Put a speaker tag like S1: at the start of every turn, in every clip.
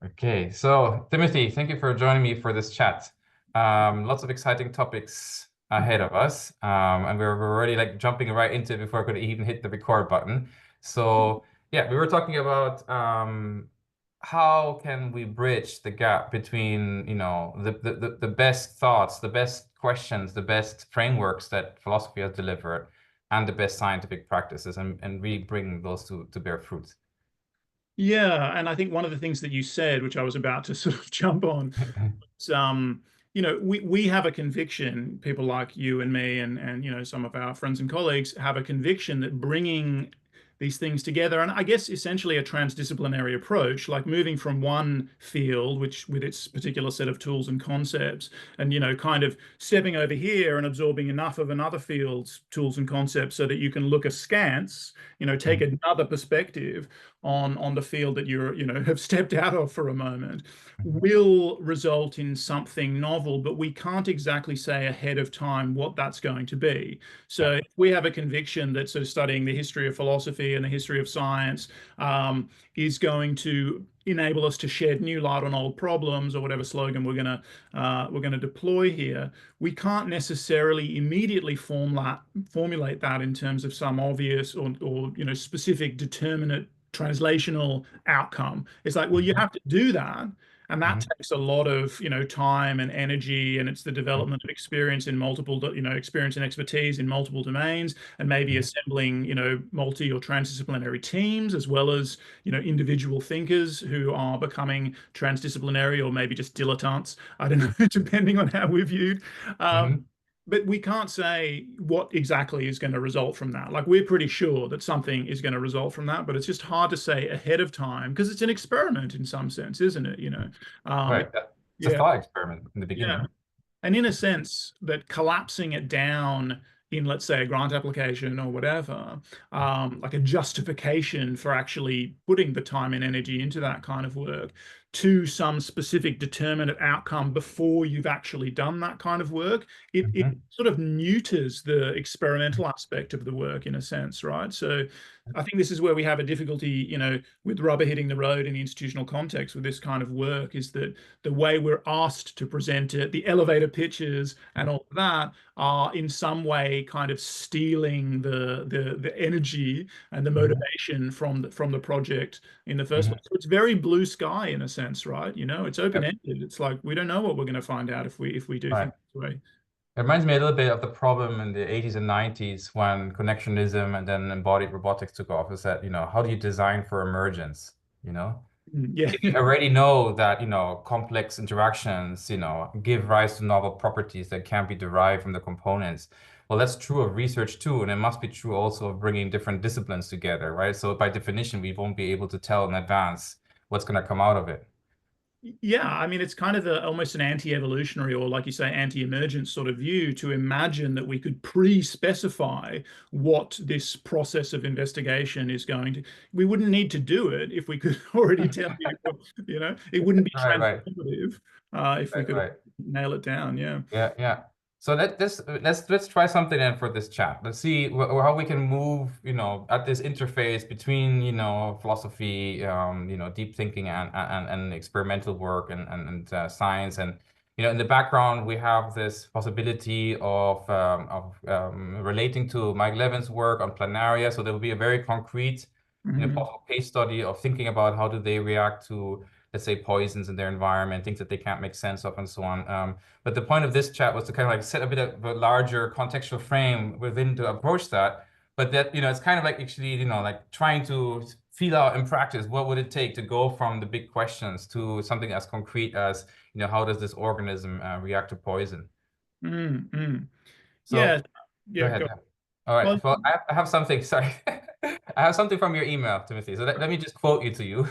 S1: Okay, so Timothy, thank you for joining me for this chat. Lots of exciting topics ahead of us, and we're already like jumping right into it before I could even hit the record button. So yeah, we were talking about how can we bridge the gap between, the best thoughts, the best questions, the best frameworks that philosophy has delivered, and the best scientific practices, and really bring those to bear fruit.
S2: Yeah, and I think one of the things that you said, which I was about to sort of jump on, is, we have a conviction, people like you and me and some of our friends and colleagues have a conviction that bringing these things together, and I guess essentially a transdisciplinary approach, like moving from one field, which with its particular set of tools and concepts, and kind of stepping over here and absorbing enough of another field's tools and concepts so that you can look askance, take
S1: Mhm,
S2: another perspective on the field that have stepped out of for a moment,
S1: mhm,
S2: will result in something novel, but we can't exactly say ahead of time what that's going to be.
S1: yeah.
S2: So if we have a conviction that sort of studying the history of philosophy and the history of science is going to enable us to shed new light on old problems, or whatever slogan we're going to deploy here, we can't necessarily immediately formulate that in terms of some obvious or specific determinate translational outcome. It's like, well, you
S1: Mhm,
S2: have to do that. And that
S1: mhm,
S2: takes a lot of, time and energy, and it's the
S1: mhm,
S2: development of experience in multiple, experience and expertise in multiple domains, and maybe
S1: mhm,
S2: assembling, multi or transdisciplinary teams, as well as, individual thinkers who are becoming transdisciplinary, or maybe just dilettantes. I don't know, depending on how we're viewed. Um,
S1: mhm.
S2: but we can't say what exactly is going to result from that. Like, we're pretty sure that something is going to result from that, but it's just hard to say ahead of time because it's an experiment in some sense, isn't it?
S1: Right.
S2: It,
S1: It's a
S2: yeah,
S1: thought experiment in the
S2: yeah.
S1: beginning.
S2: And in a sense, that collapsing it down in, let's say, a grant application or whatever, like a justification for actually putting the time and energy into that kind of work to some specific determinate outcome before you've actually done that kind of work, it
S1: Mhm,
S2: sort of neuters the experimental aspect of the work in a sense, right? So I think this is where we have a difficulty, with rubber hitting the road in the institutional context with this kind of work, is that the way we're asked to present it, the elevator pitches and all of that, are in some way kind of stealing the energy and the
S1: mhm,
S2: motivation from the project in the first
S1: mhm.
S2: place. So it's very blue sky in a sense, right? It's
S1: Yep.
S2: open-ended. It's like we don't know what we're going to find out if we do
S1: Right.
S2: things this way.
S1: It reminds me a little bit of the problem in the 80s and 90s when connectionism and then embodied robotics took off. Is that, how do you design for emergence? You know,
S2: Yeah.
S1: if you already know that, complex interactions, give rise to novel properties that can be derived from the components. Well, that's true of research too, and it must be true also of bringing different disciplines together, right? So by definition, we won't be able to tell in advance what's going to come out of it.
S2: Yeah, I mean, it's kind of almost an anti-evolutionary, or like you say, anti-emergent sort of view to imagine that we could pre-specify what this process of investigation is going to. We wouldn't need to do it if we could already tell you, it wouldn't be
S1: Right, right,
S2: transformative if we
S1: right,
S2: could
S1: right.
S2: nail it down. Yeah.
S1: Yeah, yeah. So let's try something then for this chat. Let's see how we can move, at this interface between, philosophy, deep thinking and experimental work and science. And, in the background, we have this possibility of relating to Mike Levin's work on Planaria. So there will be a very concrete,
S2: Mhm.
S1: possible case study of thinking about how do they react to, let's say, poisons in their environment, things that they can't make sense of, and so on. But the point of this chat was to kind of like set a bit of a larger contextual frame within to approach that. But that, it's kind of like actually, like trying to feel out in practice, what would it take to go from the big questions to something as concrete as, how does this organism react to poison?
S2: mm mm. Yeah.
S1: So go
S2: Yeah.
S1: ahead.
S2: Go.
S1: Yeah. All right.
S2: Well,
S1: Well, I have something. Sorry. I have something from your email, Timothy. So let me just quote you to you.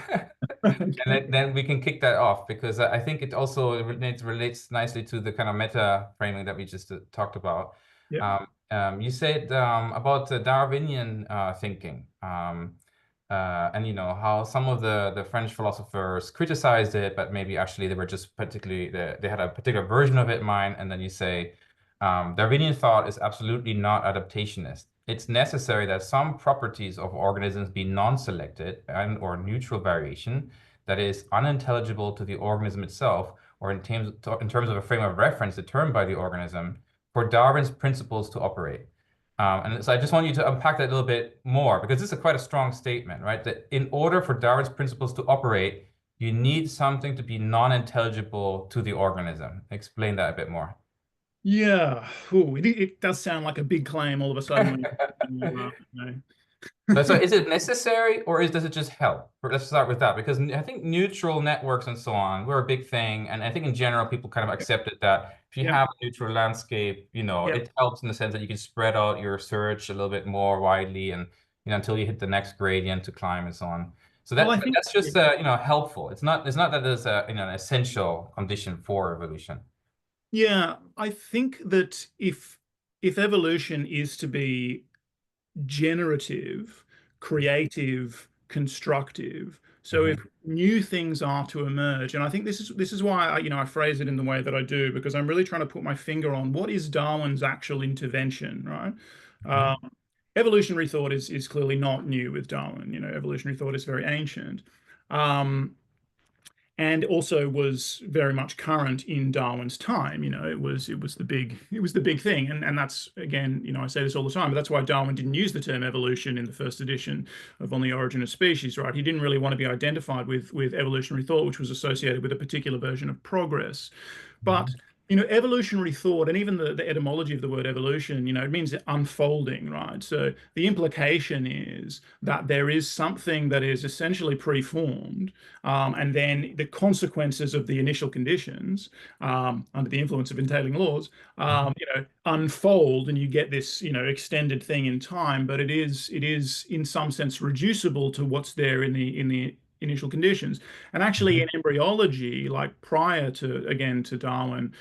S1: And
S2: okay.
S1: then we can kick that off because I think it also relates nicely to the kind of meta framing that we just talked about.
S2: Yeah.
S1: You said about the Darwinian thinking, and how some of the French philosophers criticized it, but maybe actually they were just particularly they had a particular version of it in mind. And then you say Darwinian thought is absolutely not adaptationist. It's necessary that some properties of organisms be non-selected and or neutral variation. that is unintelligible to the organism itself, or in terms of a frame of reference determined by the organism, for Darwin's principles to operate. And so I just want you to unpack that a little bit more, because this is quite a strong statement, right? That in order for Darwin's principles to operate, you need something to be non-intelligible to the organism. Explain that a bit more.
S2: Yeah. Ooh, it does sound like a big claim all of a sudden when
S1: So is it necessary, or does it just help? Let's start with that, because I think neutral networks and so on were a big thing. And I think in general, people kind of accepted that if you
S2: Yeah.
S1: have a neutral landscape,
S2: Yeah.
S1: it helps in the sense that you can spread out your search a little bit more widely and, until you hit the next gradient to climb and so on. So
S2: Well, I
S1: but
S2: think,
S1: that's just, helpful. It's not that there's an essential condition for evolution.
S2: yeah, I think that if evolution is to be generative, creative, constructive. So if
S1: Hmm.
S2: new things are to emerge, and I think this is why I phrase it in the way that I do, because I'm really trying to put my finger on what is Darwin's actual intervention, right?
S1: Hmm.
S2: Um, Evolutionary thought is clearly not new with Darwin. Evolutionary thought is very ancient. Um, and also was very much current in Darwin's time. It was the big thing, and that's again, I say this all the time, but that's why Darwin didn't use the term evolution in the first edition of On the Origin of Species, right? He didn't really want to be identified with evolutionary thought, which was associated with a particular version of progress. But
S1: Hmm.
S2: evolutionary thought, and even the etymology of the word evolution, it means unfolding, right? So the implication is that there is something that is essentially preformed, and then the consequences of the initial conditions, under the influence of entailing laws, unfold, and you get this, extended thing in time. But it is in some sense reducible to what's there in the initial conditions. And actually, in
S1: Hmm.
S2: embryology, like prior to Darwin,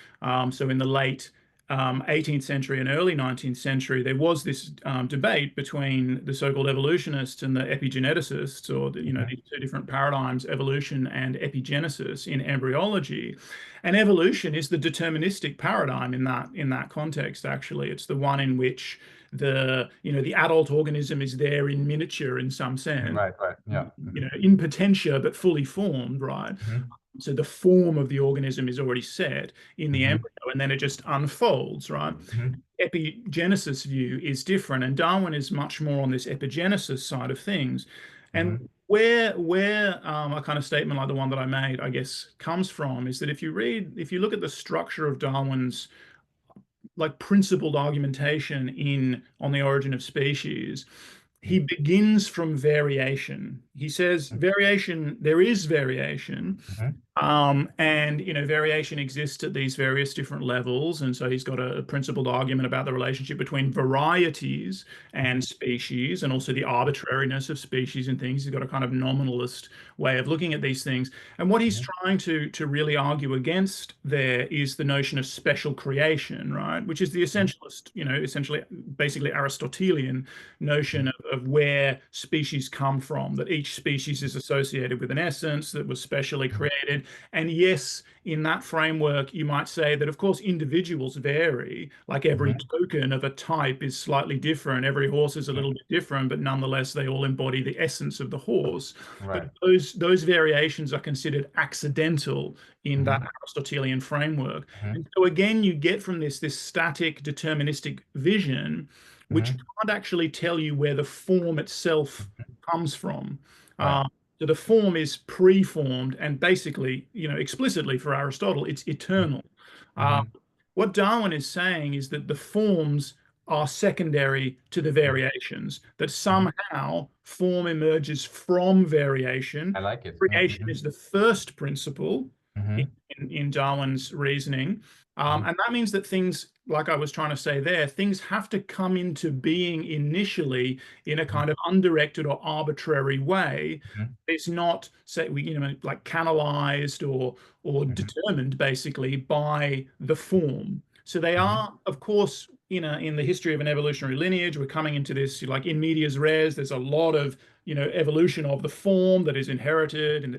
S2: so in the late 18th century and early 19th century, there was this debate between the so-called evolutionists and the epigeneticists, or
S1: Hmm.
S2: these two different paradigms, evolution and epigenesis in embryology. And evolution is the deterministic paradigm in that context. Actually, it's the one in which the adult organism is there in miniature in some sense,
S1: Right, right. Yeah. Hmm.
S2: in potentia but fully formed, right?
S1: Hmm.
S2: So the form of the organism is already set in the
S1: Hmm.
S2: embryo, and then it just unfolds, right?
S1: Hmm.
S2: Epigenesis view is different, and Darwin is much more on this epigenesis side of things. And
S1: Hmm.
S2: where a kind of statement like the one that I made, I guess, comes from is that if you look at the structure of Darwin's like principled argumentation in On the Origin of Species, he begins from variation. He says variation, there is variation,
S1: Hmm.
S2: and variation exists at these various different levels. And so he's got a principled argument about the relationship between varieties and species, and also the arbitrariness of species and things. He's got a kind of nominalist way of looking at these things. And what he's trying to really argue against there is the notion of special creation, right? Which is the essentialist, essentially, basically Aristotelian notion of where species come from, that each species is associated with an essence that was specially created. And yes, in that framework, you might say that, of course, individuals vary, like every
S1: Hmm.
S2: token of a type is slightly different. Every horse is a little bit different, but nonetheless, they all embody the essence of the horse. But
S1: Right.
S2: those variations are considered accidental in that
S1: Hmm.
S2: Aristotelian framework.
S1: Hmm.
S2: And so again, you get from this static deterministic vision, which
S1: Hmm.
S2: can't actually tell you where the form itself comes from.
S1: Right.
S2: So the form is preformed, and basically, explicitly for Aristotle, it's eternal. Uh,
S1: Hmm.
S2: what Darwin is saying is that the forms are secondary to the variations, that
S1: Hmm.
S2: somehow form emerges from variation.
S1: I like it. Yeah.
S2: Creation is the first principle in,
S1: Hmm.
S2: in Darwin's reasoning.
S1: Hmm.
S2: And that means that things, like I was trying to say there, things have to come into being initially in a kind of undirected or arbitrary way.
S1: Hmm.
S2: It's not, say, like canalized or
S1: Hmm.
S2: determined basically by the form. So they
S1: Hmm.
S2: are, of course, in the history of an evolutionary lineage, we're coming into this like in medias res. There's a lot of evolution of the form that is inherited, and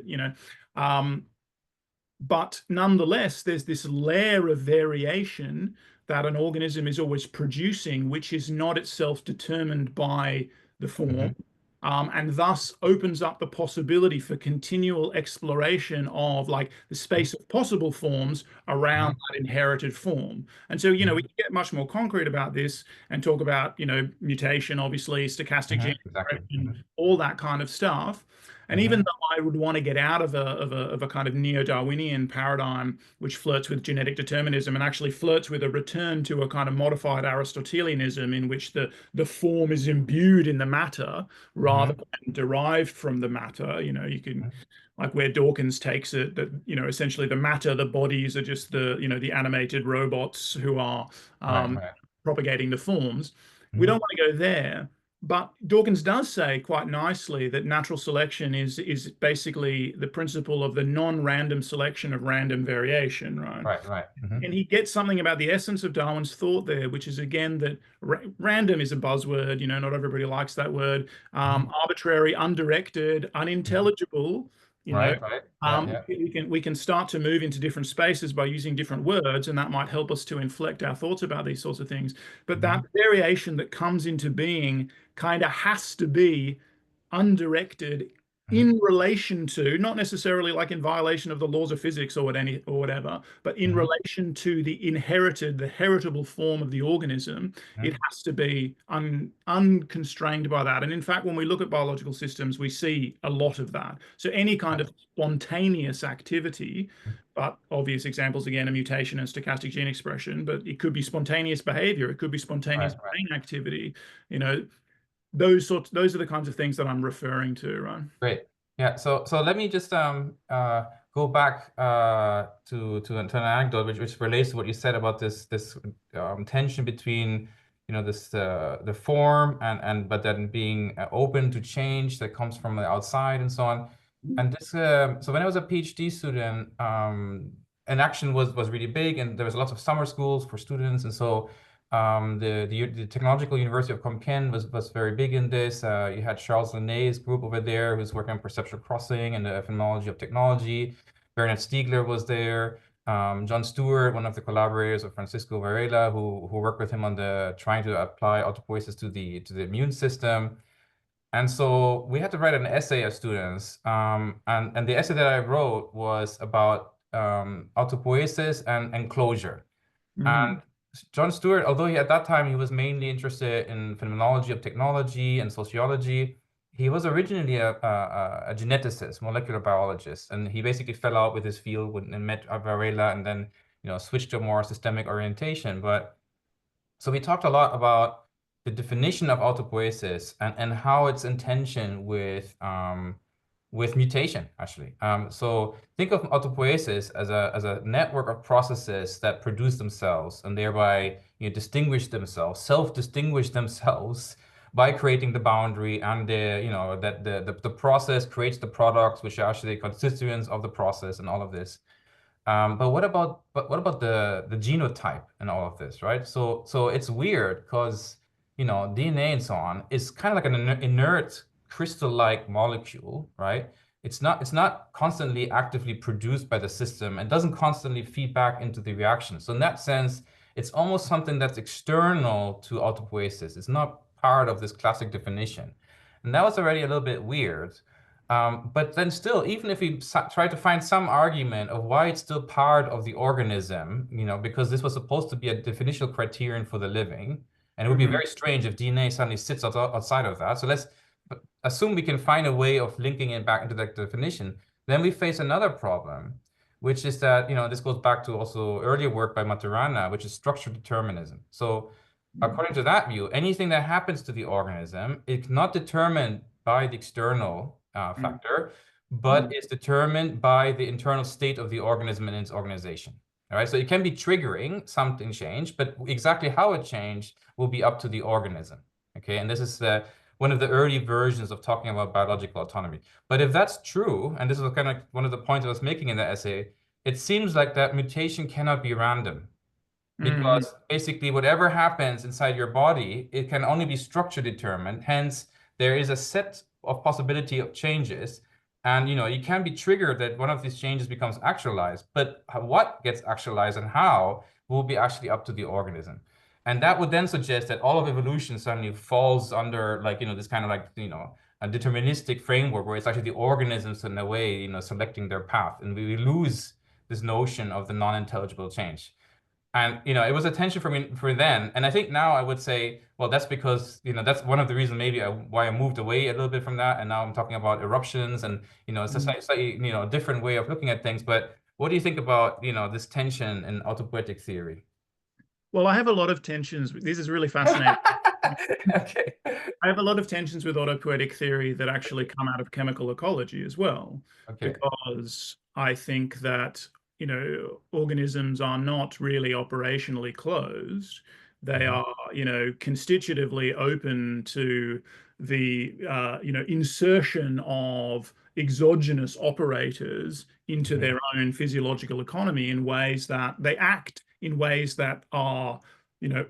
S2: but nonetheless, there's this layer of variation that an organism is always producing, which is not itself determined by the form.
S1: Hmm.
S2: and thus opens up the possibility for continual exploration of like the space of possible forms around that inherited form. And so, we can get much more concrete about this and talk about, mutation, obviously, stochastic gene
S1: Exactly.
S2: expression, all that kind of stuff. And even though I would want to get out of a kind of neo-Darwinian paradigm, which flirts with genetic determinism and actually flirts with a return to a kind of modified Aristotelianism in which the form is imbued in the matter rather than derived from the matter, you can, like where Dawkins takes it, that essentially the matter, the bodies are just the animated robots who are
S1: Right.
S2: propagating the forms. We don't want to go there. But Dawkins does say quite nicely that natural selection is basically the principle of the non-random selection of random variation, right?
S1: Right.
S2: And he gets something about the essence of Darwin's thought there, which is again that random is a buzzword. Not everybody likes that word. Arbitrary, undirected, unintelligible. You know,
S1: Right. Yeah.
S2: we can start to move into different spaces by using different words, and that might help us to inflect our thoughts about these sorts of things. But that variation that comes into being kind of has to be undirected in relation to, not necessarily like in violation of the laws of physics or whatever, but in relation to the heritable form of the organism. It has to be unconstrained by that. And in fact, when we look at biological systems, we see a lot of that. So any kind of spontaneous activity, but obvious examples again, a mutation and stochastic gene expression, but it could be spontaneous behavior, it could be spontaneous brain activity, those are the kinds of things that I'm referring to, right?
S1: Great. Yeah. So let me just go back to an anecdote which relates to what you said about this tension between this the form and but then being open to change that comes from the outside and so on. And this so when I was a PhD student, Enaction was really big, and there was lots of summer schools for students, and so the Technological University of Compiègne was very big in this. You had Charles Linné's group over there, who's working on perceptual crossing and the phenomenology of technology. Bernard Stiegler was there. John Stewart, one of the collaborators of Francisco Varela, who worked with him on trying to apply autopoiesis to the immune system. And so we had to write an essay as students, and the essay that I wrote was about autopoiesis and enclosure. And John Stewart, although at that time he was mainly interested in phenomenology of technology and sociology, he was originally a geneticist, molecular biologist, and he basically fell out with his field and met Varela, and then switched to a more systemic orientation. But so we talked a lot about the definition of autopoiesis and how it's in tension with mutation, actually. So think of autopoiesis as a network of processes that produce themselves and thereby distinguish themselves, self-distinguish themselves by creating the boundary, and the process creates the products which are actually constituents of the process and all of this. But what about the genotype and all of this, right? So it's weird because DNA and so on is kind of like an inert crystal-like molecule, right? It's not constantly actively produced by the system and doesn't constantly feed back into the reaction. So in that sense, it's almost something that's external to autopoiesis. It's not part of this classic definition. And that was already a little bit weird. But then still, even if we try to find some argument of why it's still part of the organism, because this was supposed to be a definitional criterion for the living, and it would be very strange if DNA suddenly sits outside of that. So let's assume we can find a way of linking it back into that definition. Then we face another problem, which is that, this goes back to also earlier work by Maturana, which is structural determinism. So according to that view, anything that happens to the organism is not determined by the external factor, but is determined by the internal state of the organism and its organization. All right, so it can be triggering something change, but exactly how it changed will be up to the organism. Okay, and this is one of the early versions of talking about biological autonomy. But if that's true, and this is kind of one of the points I was making in the essay, it seems like that mutation cannot be random. Because basically whatever happens inside your body, it can only be structure determined. Hence, there is a set of possibility of changes. And you can be triggered that one of these changes becomes actualized, but what gets actualized and how will be actually up to the organism. And that would then suggest that all of evolution suddenly falls under this kind of a deterministic framework where it's actually the organisms in a way, selecting their path, and we lose this notion of the non-intelligible change. And it was a tension for me for then, and I think now I would say, well, that's because that's one of the reasons maybe why I moved away a little bit from that, and now I'm talking about eruptions, and it's a slightly different way of looking at things. But what do you think about this tension in autopoietic theory?
S2: Well, I have a lot of tensions. This is really fascinating.
S1: Okay.
S2: I have a lot of tensions with autopoietic theory that actually come out of chemical ecology as well,
S1: Okay.
S2: because I think that, organisms are not really operationally closed. They
S1: Hmm.
S2: are, constitutively open to the, insertion of exogenous operators into
S1: Hmm.
S2: their own physiological economy in ways that they act in ways that are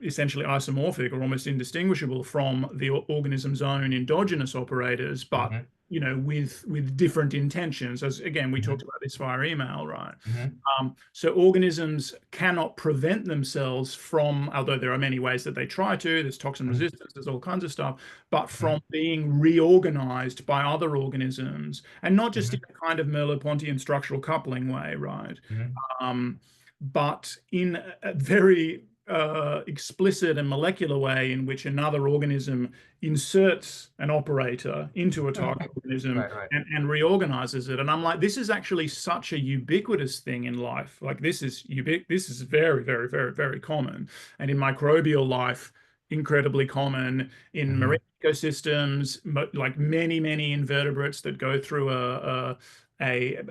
S2: essentially isomorphic or almost indistinguishable from the organism's own endogenous operators, but
S1: Hmm.
S2: with different intentions. As again, we
S1: Hmm.
S2: talked about this via email, right?
S1: Hmm.
S2: So organisms cannot prevent themselves from, although there are many ways that they try to, there's toxin
S1: Hmm.
S2: resistance, there's all kinds of stuff, but
S1: Hmm.
S2: from being reorganized by other organisms, and not just in
S1: Hmm.
S2: a kind of Merleau-Pontian structural coupling way, right? Um, but in a very explicit and molecular way in which another organism inserts an operator into a target organism
S1: Right, right.
S2: and reorganizes it. And I'm like, this is actually such a ubiquitous thing in life. Like this is very, very, very, very common. And in microbial life, incredibly common in
S1: Hmm.
S2: marine ecosystems, like many, many invertebrates that go through a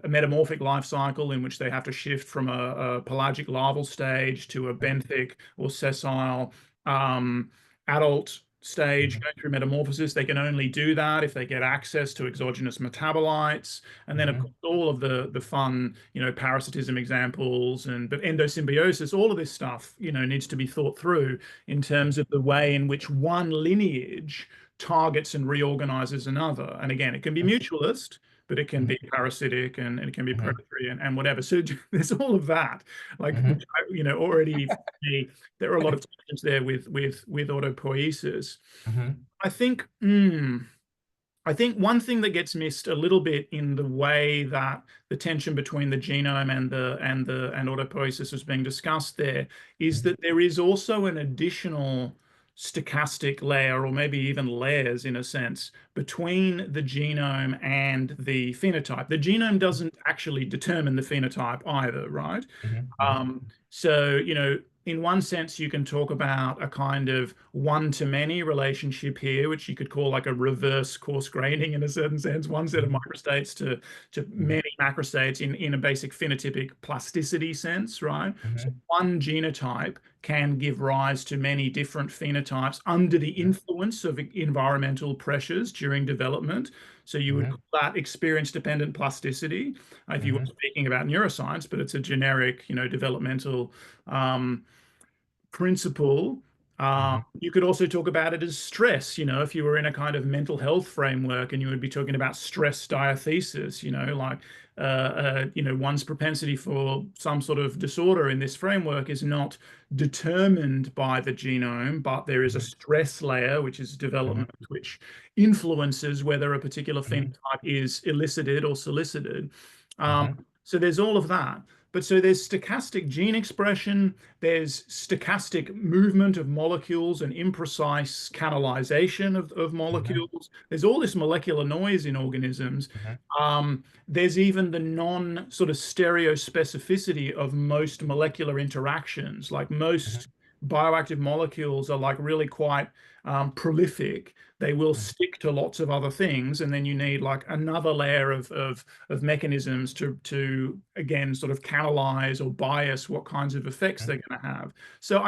S2: metamorphic life cycle in which they have to shift from a pelagic larval stage to a benthic or sessile adult stage
S1: Hmm.
S2: going through metamorphosis. They can only do that if they get access to exogenous metabolites. And then, of
S1: Hmm.
S2: course, all of the fun, parasitism examples but endosymbiosis, all of this stuff, needs to be thought through in terms of the way in which one lineage targets and reorganizes another. And again, it can be mutualist, but it can
S1: Hmm.
S2: be parasitic and it can be
S1: Hmm.
S2: predatory and whatever. So there's all of that, like,
S1: Hmm.
S2: which already for me, there are a lot of tensions there with autopoiesis.
S1: Hmm.
S2: I think, I think one thing that gets missed a little bit in the way that the tension between the genome and autopoiesis was being discussed there is
S1: Hmm.
S2: that there is also an additional stochastic layer, or maybe even layers in a sense, between the genome and the phenotype. The genome doesn't actually determine the phenotype either, right?
S1: Hmm.
S2: So, in one sense, you can talk about a kind of one-to-many relationship here, which you could call like a reverse coarse graining in a certain sense, one set of
S1: Hmm.
S2: microstates to
S1: Hmm.
S2: many macrostates in a basic phenotypic plasticity sense, right? So
S1: Hmm.
S2: one genotype can give rise to many different phenotypes under the influence of environmental pressures during development. So you would
S1: Hmm.
S2: call that experience-dependent plasticity if you were
S1: Hmm.
S2: speaking about neuroscience, but it's a generic, developmental um, principle.
S1: Hmm.
S2: You could also talk about it as stress, if you were in a kind of mental health framework and you would be talking about stress diathesis, like, one's propensity for some sort of disorder in this framework is not determined by the genome, but there is a
S1: Hmm.
S2: stress layer, which is
S1: Hmm.
S2: development, which influences whether a particular
S1: Hmm.
S2: phenotype is elicited or solicited. Um,
S1: Hmm.
S2: so there's all of that. But so there's stochastic gene expression, there's stochastic movement of molecules and imprecise canalization of
S1: Hmm.
S2: molecules. There's all this molecular noise in organisms.
S1: Hmm.
S2: There's even the non sort of stereospecificity of most molecular interactions. Like most bioactive molecules are like really quite prolific. They will stick to lots of other things, and then you need like another layer of mechanisms to again sort of canalize or bias what kinds of effects they're going to have. So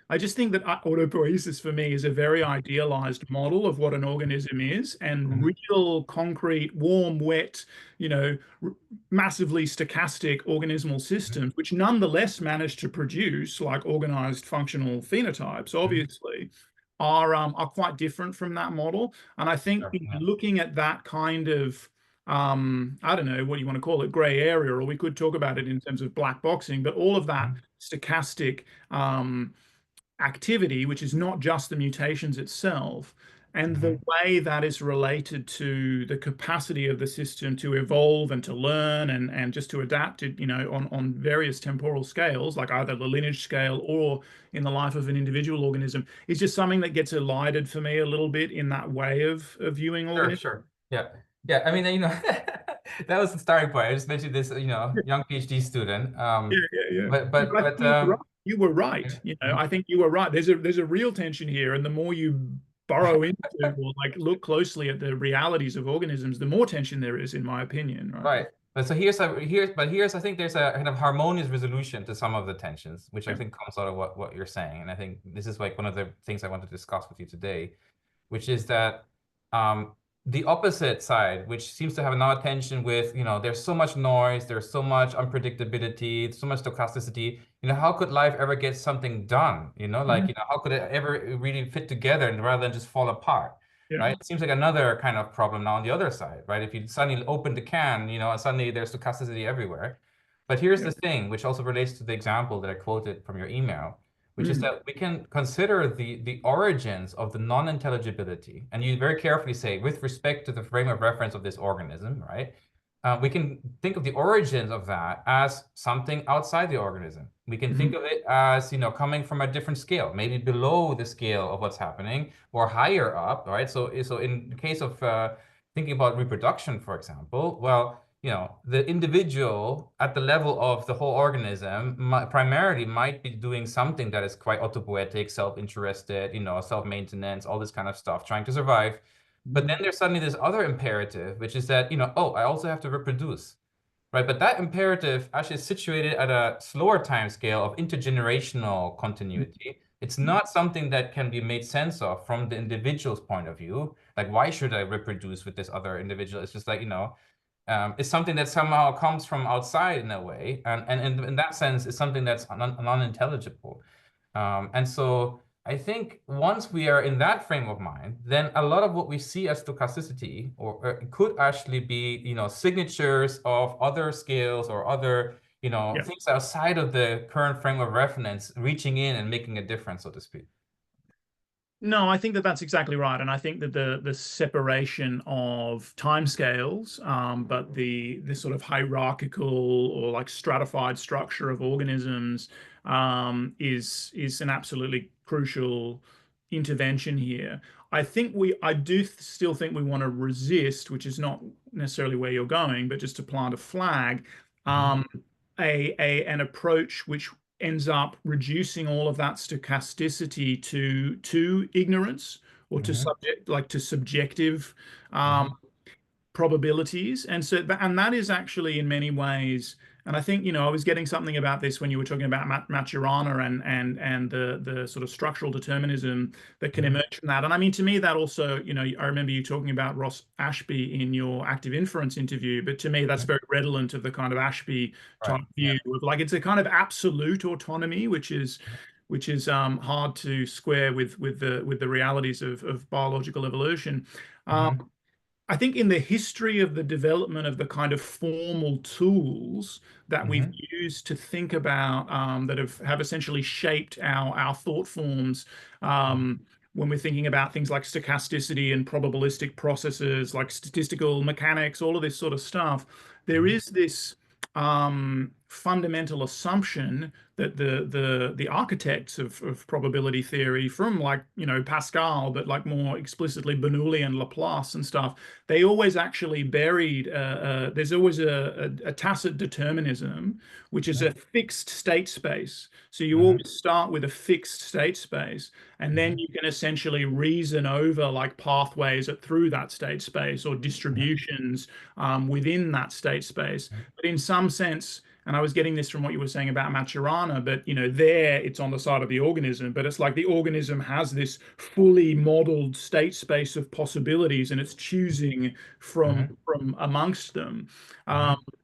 S2: I just think that autopoiesis for me is a very idealized model of what an organism is, and
S1: Hmm.
S2: real concrete, warm, wet, you know, massively stochastic organismal systems, which nonetheless manage to produce like organized functional phenotypes,
S1: Hmm.
S2: obviously, are quite different from that model. And I think
S1: Sure. Yeah.
S2: looking at that kind of I don't know what you want to call it, gray area, or we could talk about it in terms of black boxing, but all of that
S1: Hmm.
S2: stochastic activity, which is not just the mutations itself, and the way that is related to the capacity of the system to evolve and to learn and just to adapt it, on various temporal scales, like either the lineage scale or in the life of an individual organism, is just something that gets elided for me a little bit in that way of viewing
S1: Sure,
S2: organisms.
S1: sure. Yeah. Yeah. I mean, that was the starting point. I just mentioned this, young PhD student.
S2: Yeah, yeah, yeah.
S1: But,
S2: Yeah,
S1: but,
S2: but I
S1: but,
S2: think you were right. You were
S1: yeah.
S2: right. I think you were right. There's a real tension here, and the more you burrow into or like look closely at the realities of organisms, the more tension there is, in my opinion. Right.
S1: Right. But so here's I think there's a kind of harmonious resolution to some of the tensions, which I
S2: Yeah.
S1: think comes out of what you're saying. And I think this is like one of the things I want to discuss with you today, which is that um, the opposite side, which seems to have now tension with, there's so much noise, there's so much unpredictability, so much stochasticity. How could life ever get something done?
S2: Mhm.
S1: How could it ever really fit together and rather than just fall apart?
S2: Yeah.
S1: Right? It seems like another kind of problem now on the other side, right? If you suddenly open the can, and suddenly there's stochasticity everywhere. But here's
S2: Yeah.
S1: the thing, which also relates to the example that I quoted from your email, which is
S2: Mm.
S1: that we can consider the origins of the non-intelligibility. And you very carefully say, with respect to the frame of reference of this organism, right? We can think of the origins of that as something outside the organism. We can think
S2: Mhm.
S1: of it as, coming from a different scale, maybe below the scale of what's happening or higher up, right? So in the case of thinking about reproduction, for example, well, the individual at the level of the whole organism primarily might be doing something that is quite autopoietic, self-interested, self-maintenance, all this kind of stuff, trying to survive. But then
S2: Mhm.
S1: there's suddenly this other imperative, which is that, oh, I also have to reproduce, right? But that imperative actually is situated at a slower time scale of intergenerational continuity. It's not something that can be made sense of from the individual's point of view. Like, why should I reproduce with this other individual? It's just like, it's something that somehow comes from outside in a way, and in that sense, it's something that's unintelligible. And so I think once we are in that frame of mind, then a lot of what we see as stochasticity or could actually be, signatures of other scales or other,
S2: Yeah.
S1: things outside of the current frame of reference, reaching in and making a difference, so to speak.
S2: No, I think that that's exactly right, and I think that the separation of timescales, but the sort of hierarchical or like stratified structure of organisms, is an absolutely crucial intervention here. I do still think we want to resist, which is not necessarily where you're going, but just to plant a flag,
S1: Hmm.
S2: um, an approach which ends up reducing all of that stochasticity to ignorance or to
S1: Hmm.
S2: subjective um,
S1: Hmm.
S2: probabilities. And that is actually in many ways, and I think, I was getting something about this when you were talking about Maturana and the sort of structural determinism that can
S1: Hmm.
S2: emerge from that. And I mean, to me, that also, I remember you talking about Ross Ashby in your active inference interview, but to me, that's very redolent of the kind of Ashby
S1: Right.
S2: type
S1: Yeah.
S2: view of like it's a kind of absolute autonomy, which is hard to square with the realities of biological evolution. Um,
S1: Hmm.
S2: I think in the history of the development of the kind of formal tools that we've
S1: Hmm.
S2: used to think about, that have essentially shaped our thought forms, when we're thinking about things like stochasticity and probabilistic processes like statistical mechanics, all of this sort of stuff, there
S1: Hmm.
S2: is this fundamental assumption that the architects of probability theory from like Pascal, but like more explicitly Bernoulli and Laplace and stuff, they always actually buried there's always a tacit determinism, which is a fixed state space. So you
S1: Hmm.
S2: always start with a fixed state space, and then
S1: Hmm.
S2: you can essentially reason over like pathways through that state space or
S1: Hmm.
S2: distributions within that state space.
S1: Hmm.
S2: But in some sense, and I was getting this from what you were saying about Maturana, but there it's on the side of the organism, but it's like the organism has this fully modeled state space of possibilities, and it's choosing from
S1: Hmm.
S2: from amongst them. Um,
S1: Hmm.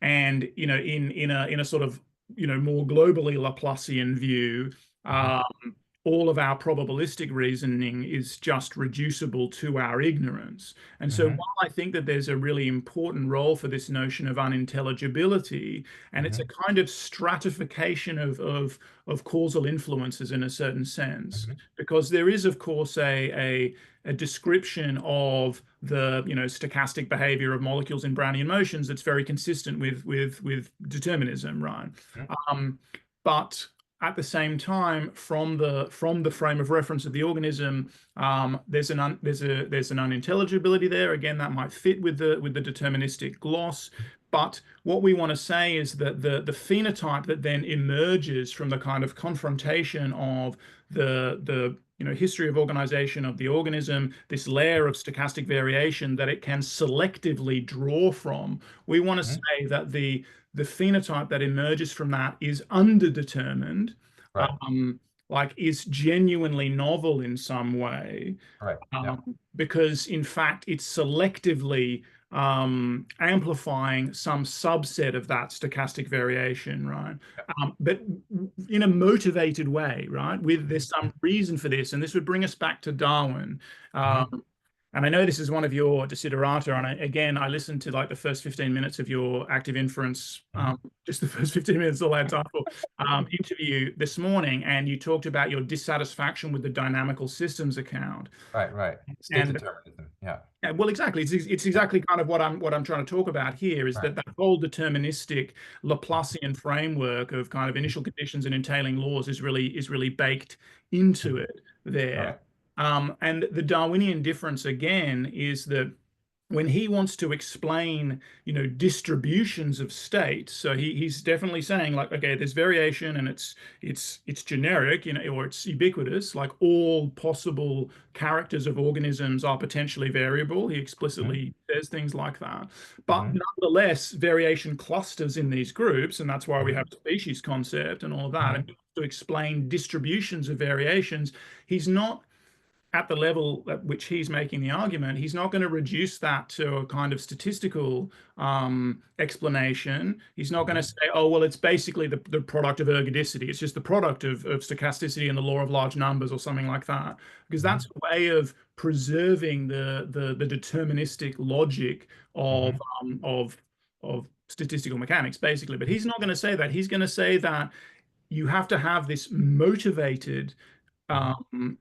S2: and in a sort of more globally Laplacian view,
S1: Hmm.
S2: um, all of our probabilistic reasoning is just reducible to our ignorance. And so
S1: Mm-hmm.
S2: while I think that there's a really important role for this notion of unintelligibility, and it's a
S1: Mm-hmm.
S2: kind of stratification of causal influences in a certain sense,
S1: Mm-hmm.
S2: because there is, of course, a description of the stochastic behavior of molecules in Brownian motions that's very consistent with determinism, right? Um, but at the same time, from the frame of reference of the organism, there's an unintelligibility there. Again, that might fit with the deterministic gloss. But what we want to say is that the phenotype that then emerges from the kind of confrontation of the history of organization of the organism, this layer of stochastic variation that it can selectively draw from, we want to
S1: Mm-hmm.
S2: say that the phenotype that emerges from that is underdetermined,
S1: Right.
S2: like is genuinely novel in some way,
S1: Right. Yeah.
S2: because in fact it's selectively amplifying some subset of that stochastic variation, right?
S1: Yeah.
S2: But in a motivated way, right? With there's
S1: Mm-hmm.
S2: some reason for this, and this would bring us back to Darwin.
S1: Mm-hmm.
S2: And I know this is one of your desiderata, and again, I listened to like the first 15 minutes of your active inference,
S1: Mm-hmm.
S2: just the first 15 minutes, all I had time for, interview this morning, and you talked about your dissatisfaction with the dynamical systems account.
S1: Right. Right. State
S2: And
S1: determinism. Yeah.
S2: yeah, well, exactly. It's exactly kind of what I'm trying to talk about here is
S1: Right.
S2: that whole deterministic Laplacian framework of kind of initial conditions and entailing laws is really baked into
S1: Mm-hmm.
S2: it there.
S1: Right.
S2: And the Darwinian difference again is that when he wants to explain, distributions of states, so he's definitely saying like, okay, there's variation and it's generic, or it's ubiquitous, like all possible characters of organisms are potentially variable. He
S1: Mm-hmm.
S2: explicitly says things like that. But
S1: Mm-hmm.
S2: nonetheless, variation clusters in these groups, and that's why we
S1: Mm-hmm.
S2: have the species concept and all of that.
S1: Mm-hmm.
S2: And to explain distributions of variations, he's not at the level at which he's making the argument, he's not going to reduce that to a kind of statistical explanation. He's not going to
S1: Mm-hmm.
S2: say, oh, well, it's basically the product of ergodicity. It's just the product of stochasticity and the law of large numbers or something like that. Because
S1: Mm-hmm.
S2: that's a way of preserving the deterministic logic of,
S1: Mm-hmm.
S2: of statistical mechanics, basically. But he's not going to say that. He's going to say that you have to have this motivated
S1: Mm-hmm.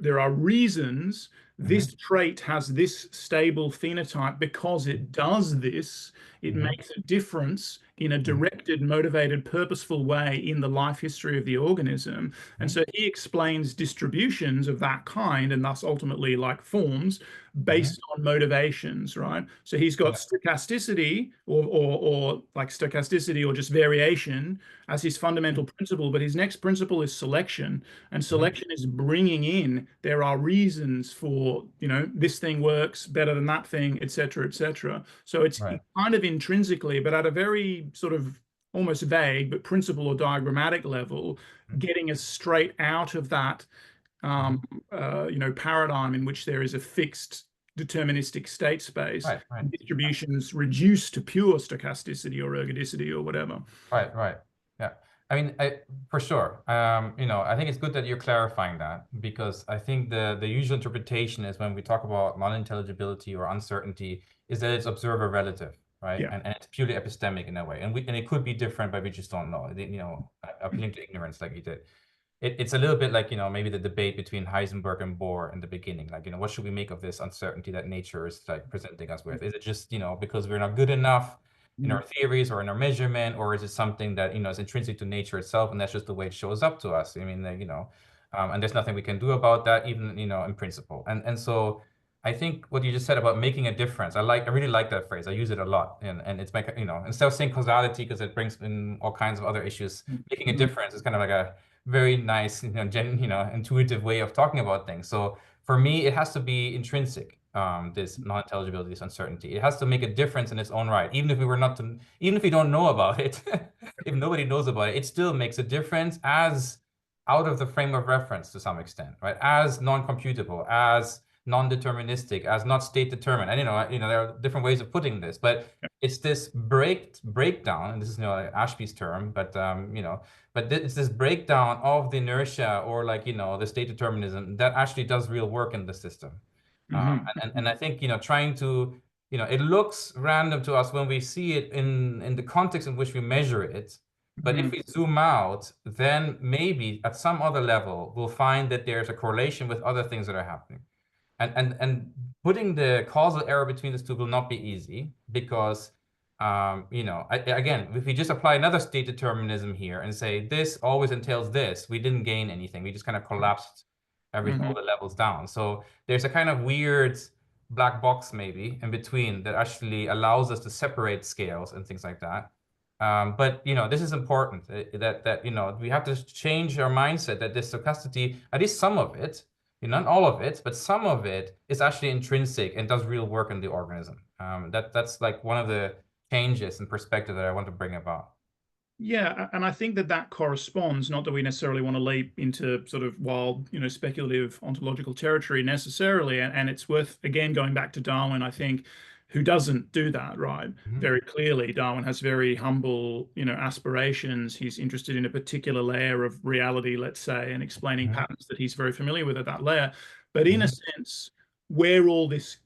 S2: there are reasons
S1: Mm-hmm.
S2: this trait has this stable phenotype because it does this. It
S1: Mm-hmm.
S2: makes a difference in a
S1: Mm-hmm.
S2: directed, motivated, purposeful way in the life history of the organism. And so he explains distributions of that kind and thus ultimately like forms
S1: Mm-hmm.
S2: based on motivations, right? So he's got
S1: Yeah.
S2: stochasticity or like stochasticity or just variation as his fundamental principle, but his next principle is selection. And
S1: Mm-hmm.
S2: selection is bringing in, there are reasons for, this thing works better than that thing, et cetera, et cetera. So it's
S1: Right.
S2: kind of intrinsically, but at a very sort of almost vague, but principle or diagrammatic level, getting us straight out of that,
S1: Mm-hmm.
S2: paradigm in which there is a fixed deterministic state space
S1: Right. Right.
S2: and distributions reduced to pure stochasticity or ergodicity or whatever.
S1: Right, right. Yeah. I mean, for sure. I think it's good that you're clarifying that because I think the usual interpretation is when we talk about non-intelligibility or uncertainty is that it's observer relative, right?
S2: Yeah.
S1: And it's purely epistemic in a way. And it could be different, but we just don't know. Appealing to ignorance like you did. It's a little bit like, maybe the debate between Heisenberg and Bohr in the beginning. Like, what should we make of this uncertainty that nature is like presenting us with? Is it just, because we're not good enough in our theories or in our measurement, or is it something that, is intrinsic to nature itself, and that's just the way it shows up to us? I mean, like, and there's nothing we can do about that, even, in principle. And so I think what you just said about making a difference, I really like that phrase. I use it a lot, and it's like, instead of saying causality because it brings in all kinds of other issues, making a difference is kind of like a very nice, intuitive way of talking about things. So for me, it has to be intrinsic. This non-intelligibility, this uncertainty. It has to make a difference in its own right, even if even if we don't know about it, if nobody knows about it, it still makes a difference as out of the frame of reference to some extent, right? As non-computable, as non-deterministic, as not state determined. And there are different ways of putting this, but it's this breakdown, and this is Ashby's term, but it's this breakdown of the inertia, or the state determinism, that actually does real work in the system. And I think trying to it looks random to us when we see it in the context in which we measure it. But if we zoom out, then maybe at some other level, we'll find that there's a correlation with other things that are happening. And putting the causal error between these two will not be easy, because, again, if we just apply another state determinism here and say this always entails this, we didn't gain anything. We just kind of collapsed all the levels down. So there's a kind of weird black box maybe in between that actually allows us to separate scales and things like that. But this is important, that we have to change our mindset that this stochasticity, at least some of it, not all of it, but some of it is actually intrinsic and does real work in the organism. That's like one of the changes in perspective that I want to bring about.
S2: Yeah, and I think that corresponds, not that we necessarily want to leap into sort of wild, speculative ontological territory necessarily, and it's worth, again, going back to Darwin, I think, who doesn't do that, right? Very clearly, Darwin has very humble, aspirations. He's interested in a particular layer of reality, let's say, and explaining patterns that he's very familiar with at that layer. But in a sense, where all this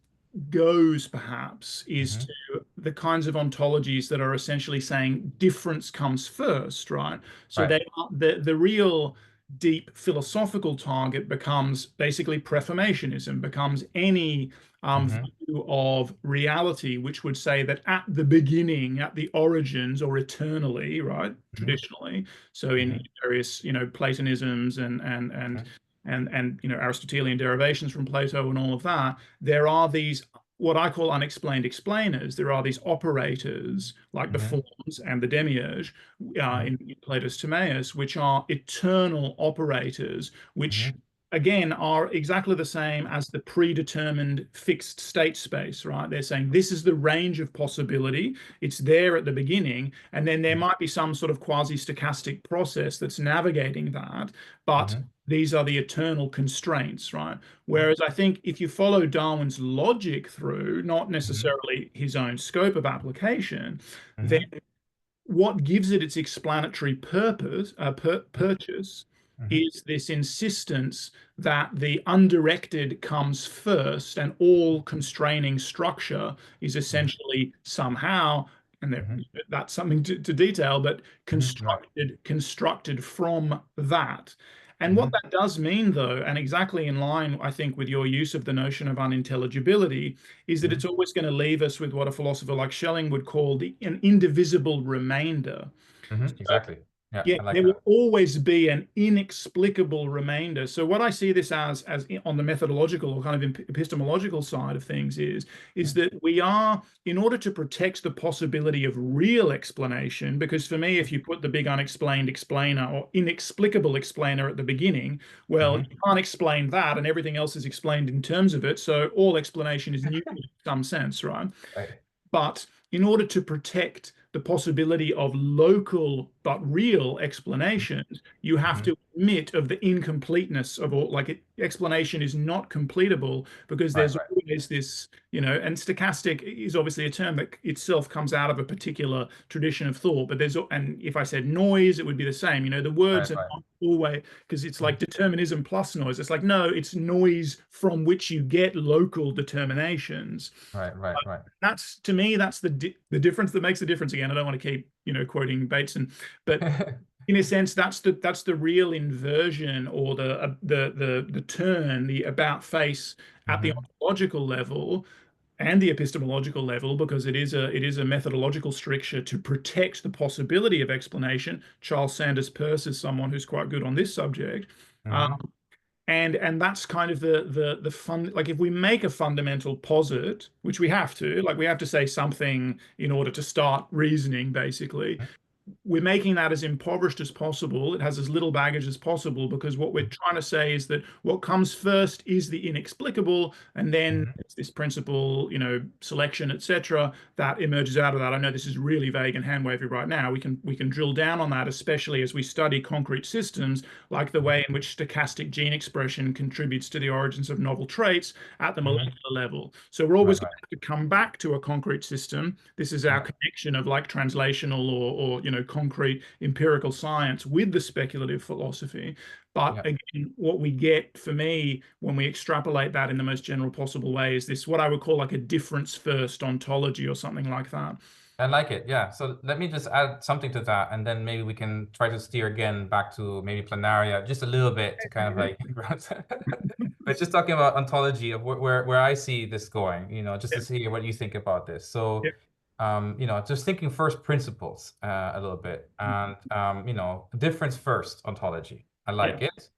S2: goes perhaps is to the kinds of ontologies that are essentially saying difference comes first, right? So the real deep philosophical target becomes basically preformationism, becomes any view of reality which would say that at the beginning, at the origins, or eternally, right, traditionally, so in various Platonisms and Aristotelian derivations from Plato and all of that, there are these what I call unexplained explainers. There are these operators like the forms and the demiurge in Plato's Timaeus, which are eternal operators, which again are exactly the same as the predetermined fixed state space, right? They're saying this is the range of possibility. It's there at the beginning, and then there might be some sort of quasi-stochastic process that's navigating that, but these are the eternal constraints, right? Whereas I think if you follow Darwin's logic through, not necessarily his own scope of application, then what gives it its explanatory purpose, purchase, is this insistence that the undirected comes first, and all constraining structure is essentially somehow, and that's something to detail, but constructed from that. And what that does mean, though, and exactly in line, I think, with your use of the notion of unintelligibility, is that it's always going to leave us with what a philosopher like Schelling would call an indivisible remainder.
S1: Exactly.
S2: Yeah,
S1: I like
S2: there
S1: that.
S2: will always be an inexplicable remainder. So what I see this as on the methodological or kind of epistemological side of things is that we are, in order to protect the possibility of real explanation, because for me, if you put the big unexplained explainer or inexplicable explainer at the beginning, well, you can't explain that, and everything else is explained in terms of it. So all explanation is new in some sense, right? But in order to protect the possibility of local but real explanations, you have to admit of the incompleteness of all, like explanation is not completable, because there's always this, and stochastic is obviously a term that itself comes out of a particular tradition of thought, but and if I said noise, it would be the same, the words are not always, because it's like determinism plus noise. It's like, no, it's noise from which you get local determinations. That's, to me, that's the difference that makes the difference. Again, I don't want to keep, quoting Bateson, but in a sense, that's the real inversion, or the turn, the about face at the ontological level and the epistemological level, because it is a methodological stricture to protect the possibility of explanation. Charles Sanders Peirce is someone who's quite good on this subject. And that's kind of the fun, like if we make a fundamental posit, which we have to say something in order to start reasoning, basically, we're making that as impoverished as possible. It has as little baggage as possible, because what we're trying to say is that what comes first is the inexplicable, and then
S1: Mhm.
S2: it's this principle, selection, etc., that emerges out of that. I know this is really vague and hand wavy right now. We can drill down on that, especially as we study concrete systems, like the way in which stochastic gene expression contributes to the origins of novel traits at the
S1: Mhm.
S2: molecular level. So we're
S1: Right,
S2: always going
S1: right.
S2: to have to come back to a concrete system. This is our
S1: Yeah.
S2: connection of like translational or concrete empirical science with the speculative philosophy. But
S1: Yeah.
S2: again, what we get for me when we extrapolate that in the most general possible way is this, what I would call like a difference first ontology or something like that.
S1: I like it. Yeah. So let me just add something to that, and then maybe we can try to steer again back to maybe Planaria just a little bit to kind of like, but just talking about ontology of where I see this going, just
S2: Yeah,
S1: to see what you think about this. So,
S2: yeah,
S1: just thinking first principles a little bit, and difference first ontology. I
S2: yeah,
S1: like it.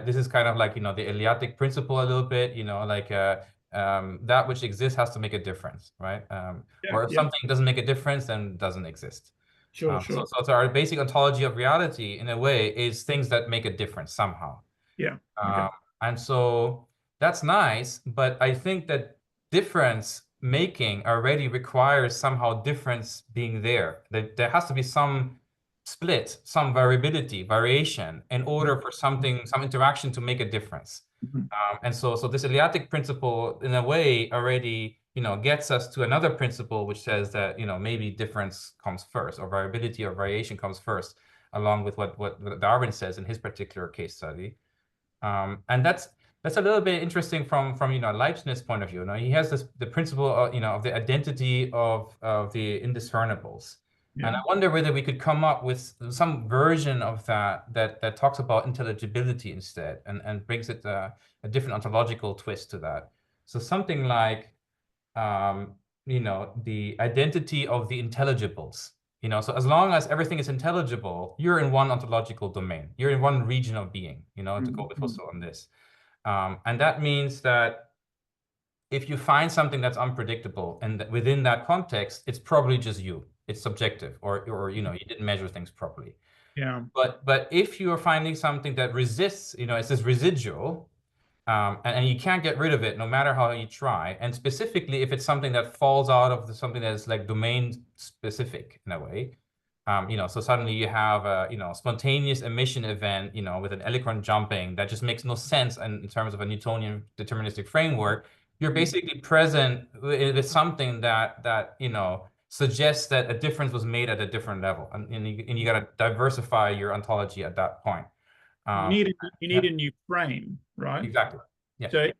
S1: This is kind of like the Eleatic principle a little bit. Like that which exists has to make a difference, right?
S2: yeah,
S1: Or if
S2: yeah.
S1: something doesn't make a difference, then it doesn't exist.
S2: Sure,
S1: So,
S2: sure.
S1: so our basic ontology of reality, in a way, is things that make a difference somehow.
S2: Yeah. Okay.
S1: Um, and so that's nice, but I think that difference making already requires somehow difference being there. There has to be some split, some variation in order for something, some interaction to make a difference.
S2: Mhm.
S1: And so this Eleatic principle, in a way, already, gets us to another principle, which says that, maybe difference comes first, or variability or variation comes first, along with what Darwin says in his particular case study. And that's a little bit interesting from Leibniz's point of view. Now he has the principle of the identity of the indiscernibles.
S2: Yeah.
S1: And I wonder whether we could come up with some version of that talks about intelligibility instead, and brings it a different ontological twist to that. So something like um, the identity of the intelligibles. So as long as everything is intelligible, you're in one ontological domain. You're in one region of being, to go with
S2: Mhm.
S1: Husserl on this. And that means that if you find something that's unpredictable and within that context, it's probably just you. It's subjective, or you didn't measure things properly.
S2: Yeah.
S1: But if you are finding something that resists, it's this residual, and you can't get rid of it no matter how you try. And specifically, if it's something that falls out of something that is like domain specific in a way, so suddenly you have a spontaneous emission event, with an electron jumping that just makes no sense in terms of a Newtonian deterministic framework. You're
S2: Mhm.
S1: basically present with something that suggests that a difference was made at a different level, and you got to diversify your ontology at that point.
S2: You
S1: Um,
S2: need you need
S1: yeah,
S2: a new frame, right?
S1: exactly. Yeah.
S2: So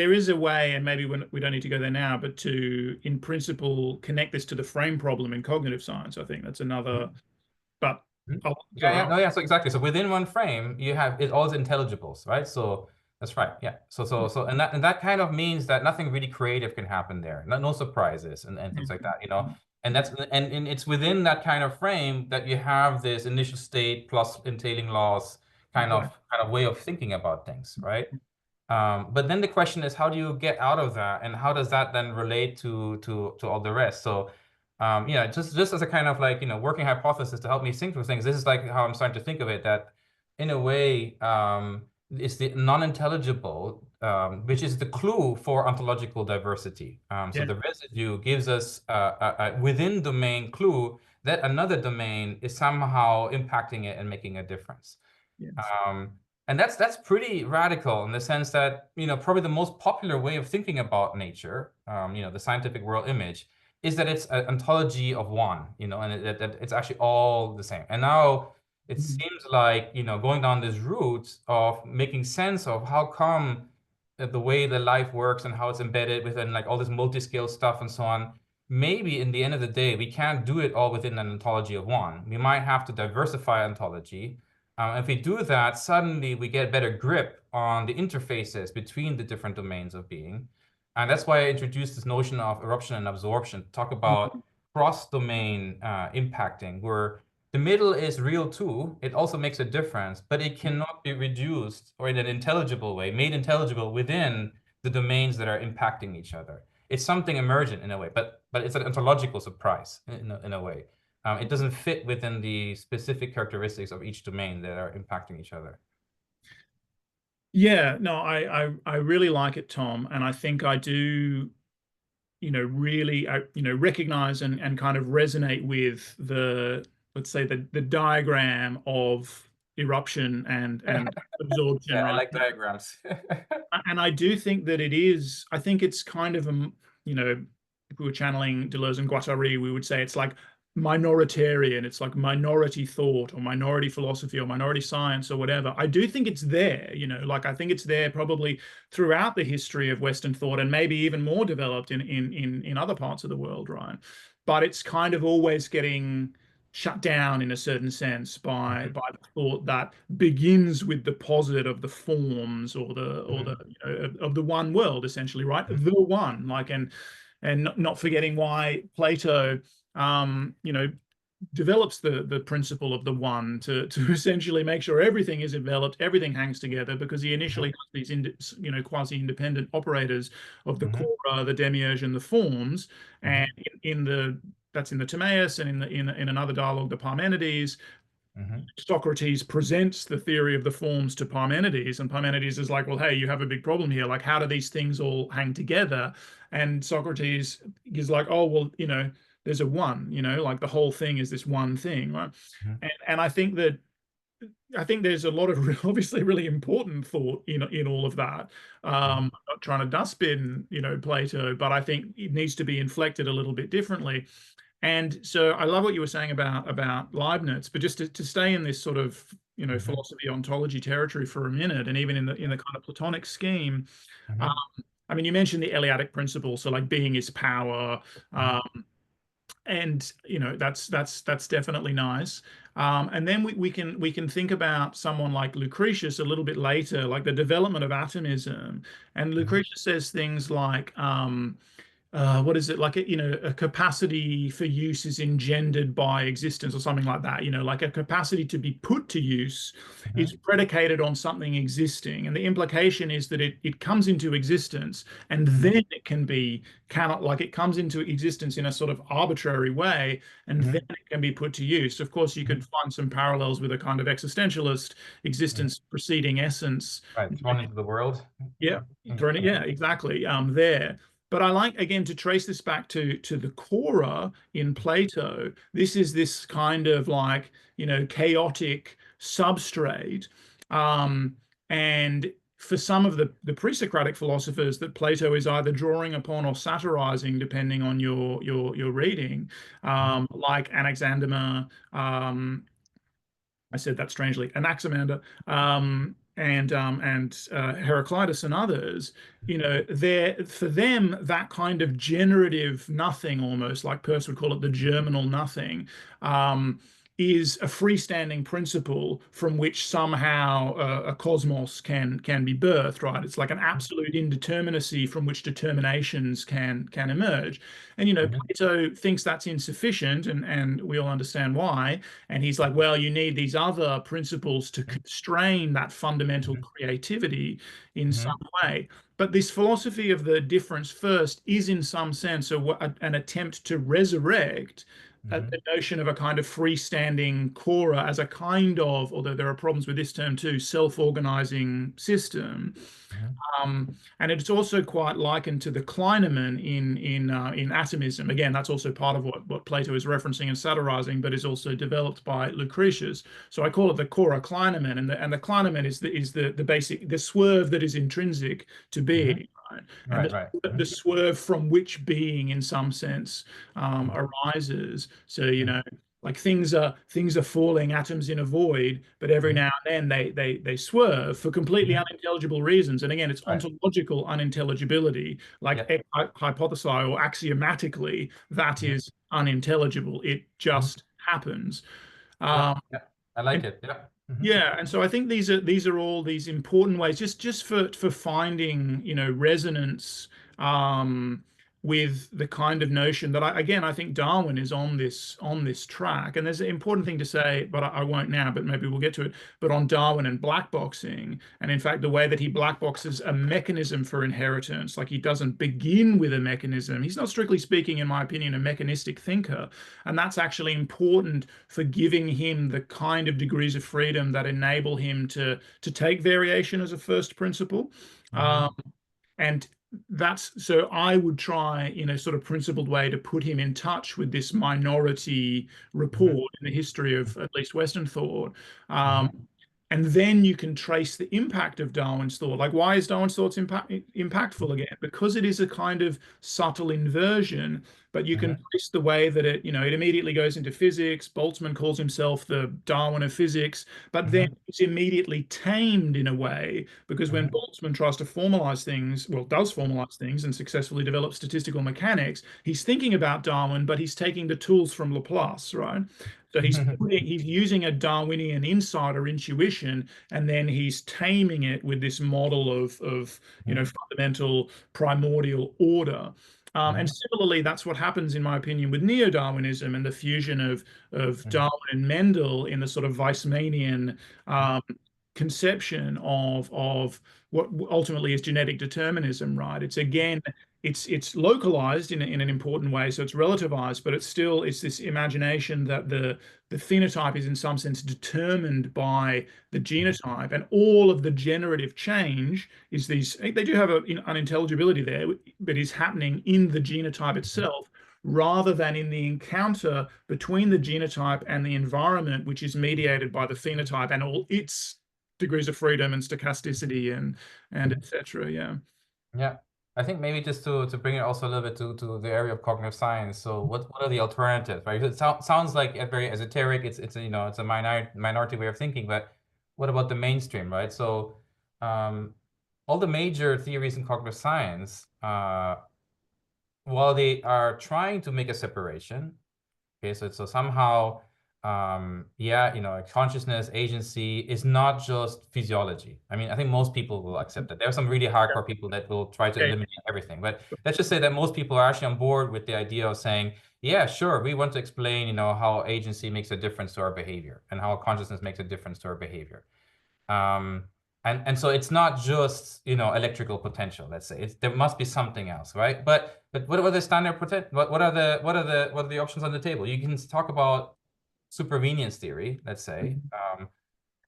S2: there is a way, and maybe we don't need to go there now, but to, in principle, connect this to the frame problem in cognitive science. I think that's another. But
S1: Mhm.
S2: oh,
S1: Yeah,
S2: sorry.
S1: yeah, no, yeah. So exactly. So within one frame, you have it all intelligibles, right? So that's right. Yeah. And that kind of means that nothing really creative can happen there. No surprises and things like that. And it's within that kind of frame that you have this initial state plus entailing laws
S2: Exactly.
S1: kind of way of thinking about things, right? But then the question is, how do you get out of that, and how does that then relate to all the rest? So, just as a kind of like working hypothesis to help me think through things. This is like how I'm starting to think of it. That in a way, it's the non-intelligible, which is the clue for ontological diversity. So
S2: Yeah.
S1: the residue gives us a within domain clue that another domain is somehow impacting it and making a difference.
S2: Yes.
S1: Um, and that's pretty radical in the sense that, probably the most popular way of thinking about nature, the scientific world image, is that it's an ontology of one, and that it's actually all the same. And now it
S2: Mhm.
S1: seems like, going down this route of making sense of how come the way the life works and how it's embedded within like all this multi-scale stuff and so on. Maybe in the end of the day, we can't do it all within an ontology of one. We might have to diversify ontology. If we do that, suddenly we get better grip on the interfaces between the different domains of being. And that's why I introduced this notion of eruption and absorption, talk about
S2: Mhm.
S1: cross-domain impacting, where the middle is real too. It also makes a difference, but it cannot be reduced or in an intelligible way, made intelligible within the domains that are impacting each other. It's something emergent in a way, but it's an ontological surprise in a way. it doesn't fit within the specific characteristics of each domain that are impacting each other.
S2: Yeah, no, I really like it, Tom, and I think I do, really, recognize and kind of resonate with the, let's say, the diagram of eruption and absorption,
S1: Yeah, I
S2: right?
S1: like diagrams.
S2: And I do think that I think it's kind of if we were channeling Deleuze and Guattari, we would say it's like minoritarian, it's like minority thought or minority philosophy or minority science or whatever. I do think it's there, like I think it's there probably throughout the history of Western thought and maybe even more developed in other parts of the world, right? But it's kind of always getting shut down in a certain sense by
S1: Mhm,
S2: the thought that begins with the posit of the forms or the
S1: mhm,
S2: of the one world, essentially, right?
S1: mhm,
S2: The one, like, and not forgetting why Plato develops the principle of the one to essentially make sure everything is enveloped, everything hangs together, because he initially has these quasi-independent operators of the
S1: mhm,
S2: cora, the demiurge, and the forms, and
S1: mhm,
S2: in the that's in the Timaeus, and in another dialogue, the Parmenides.
S1: mhm,
S2: Socrates presents the theory of the forms to Parmenides, and Parmenides is like, well, hey, you have a big problem here. Like, how do these things all hang together? And Socrates is like, oh, well, there's a one, like the whole thing is this one thing, right?
S1: mhm,
S2: And I think there's a lot of obviously really important thought in all of that.
S1: mhm,
S2: I'm not trying to dustbin, Plato, but I think it needs to be inflected a little bit differently. And so I love what you were saying about Leibniz, but just to stay in this sort of
S1: mhm,
S2: philosophy ontology territory for a minute, and even in the kind of Platonic scheme, um,
S1: mhm,
S2: I mean, you mentioned the Eleatic principle, so like being is power,
S1: mhm,
S2: and that's definitely nice. And then we can think about someone like Lucretius a little bit later, like the development of atomism, and
S1: mhm,
S2: Lucretius says things like. What is it like a capacity for use is engendered by existence or something like that, like a capacity to be put to use is
S1: mhm,
S2: predicated on something existing, and the implication is that it comes into existence and
S1: mhm,
S2: then cannot, like, it comes into existence in a sort of arbitrary way, and then
S1: mhm,
S2: it can be put to use. Of course, you could
S1: mhm,
S2: find some parallels with a kind of existentialist
S1: mhm.
S2: existence preceding essence.
S1: Right, thrown into the world.
S2: Yeah,
S1: Mhm,
S2: thrown it. Yeah, exactly. There. But I like, again, to trace this back to the Cora in Plato. This is this kind of like, chaotic substrate. Um, and for some of the pre-Socratic philosophers that Plato is either drawing upon or satirizing, depending on your reading,
S1: mhm,
S2: like Anaximander, I said that strangely, Anaximander, and Heraclitus and others, they're for them that kind of generative nothing, almost like Peirce would call it the germinal nothing, um, is a freestanding principle from which somehow a cosmos can be birthed, right? It's like an absolute indeterminacy from which determinations can emerge. And
S1: mhm,
S2: Plato thinks that's insufficient, and we all understand why. And he's like, well, you need these other principles to constrain that fundamental
S1: mhm,
S2: creativity in some
S1: mhm,
S2: way. But this philosophy of the difference first is, in some sense, an attempt to resurrect the
S1: mhm,
S2: notion of a kind of freestanding cora as a kind of, although there are problems with this term too, self-organizing system.
S1: mhm,
S2: And it's also quite likened to the Kleineman in atomism. Again, that's also part of what Plato is referencing and satirizing, but is also developed by Lucretius. So I call it the Cora Kleineman, and the Kleineman is the basic, the swerve that is intrinsic to
S1: mhm.
S2: being, right? And
S1: Right, right.
S2: the
S1: Mhm,
S2: swerve from which being, in some sense,
S1: mhm,
S2: arises. So
S1: mhm,
S2: like things are falling, atoms in a void, but every
S1: mhm.
S2: now and then they swerve for completely
S1: Mhm.
S2: unintelligible reasons. And again, it's
S1: Right.
S2: ontological unintelligibility, like
S1: Yeah.
S2: hypothesized or axiomatically that
S1: Mhm,
S2: is unintelligible. It
S1: mhm.
S2: just happens.
S1: Yeah.
S2: Um,
S1: Yeah. I like
S2: and
S1: it. Yeah. Mhm,
S2: yeah, and so I think these are all these important ways just for finding resonance um, with the kind of notion that I think Darwin is on this track. And there's an important thing to say, but I won't now, but maybe we'll get to it. But on Darwin and black boxing, and in fact the way that he black boxes a mechanism for inheritance, like he doesn't begin with a mechanism. He's not, strictly speaking, in my opinion, a mechanistic thinker, and that's actually important for giving him the kind of degrees of freedom that enable him to take variation as a first principle.
S1: Mm-hmm.
S2: And that's so I would try in a sort of principled way to put him in touch with this minority
S1: Mm-hmm.
S2: report in the history of at least Western thought.
S1: Mm-hmm.
S2: And then you can trace the impact of Darwin's thought. Like, why is Darwin's thoughts impactful again? Because it is a kind of subtle inversion, but you can
S1: Mm-hmm.
S2: trace the way that it immediately goes into physics. Boltzmann calls himself the Darwin of physics, but then
S1: Mm-hmm.
S2: it's immediately tamed in a way because when
S1: Mm-hmm.
S2: Boltzmann tries to formalize things, well, does formalize things and successfully develop statistical mechanics, he's thinking about Darwin, but he's taking the tools from Laplace, right? So he's using a Darwinian insight or intuition, and then he's taming it with this model of fundamental primordial order. And
S1: Mm-hmm.
S2: similarly, that's what happens, in my opinion, with neo-Darwinism and the fusion of Darwin and Mendel in the sort of Weissmanian um, conception of what ultimately is genetic determinism, right? It's again, it's localized in an important way, so it's relativized, but it's this imagination that the phenotype is in some sense determined by the genotype, and all of the generative change is they do have an unintelligibility there, but is happening in the genotype itself rather than in the encounter between the genotype and the environment, which is mediated by the phenotype and all its degrees of freedom and stochasticity and
S1: Mm-hmm.
S2: etc. Yeah.
S1: Yeah, I think maybe just to bring it also a little bit to the area of cognitive science. So what are the alternatives, right? It sounds like a very esoteric. It's a, it's a minority way of thinking, but what about the mainstream, right? So all the major theories in cognitive science, while they are trying to make a separation, okay, so somehow, yeah, consciousness, agency is not just physiology. I mean, I think most people will accept that. There are some really hardcore people that will try to
S2: Okay.
S1: eliminate everything. But let's just say that most people are actually on board with the idea of saying, yeah, sure, we want to explain, how agency makes a difference to our behavior and how consciousness makes a difference to our behavior. Um, and so it's not just, electrical potential, let's say. There must be something else, right? But what are the standard potential? What are the options on the table? You can talk about supervenience theory, let's say.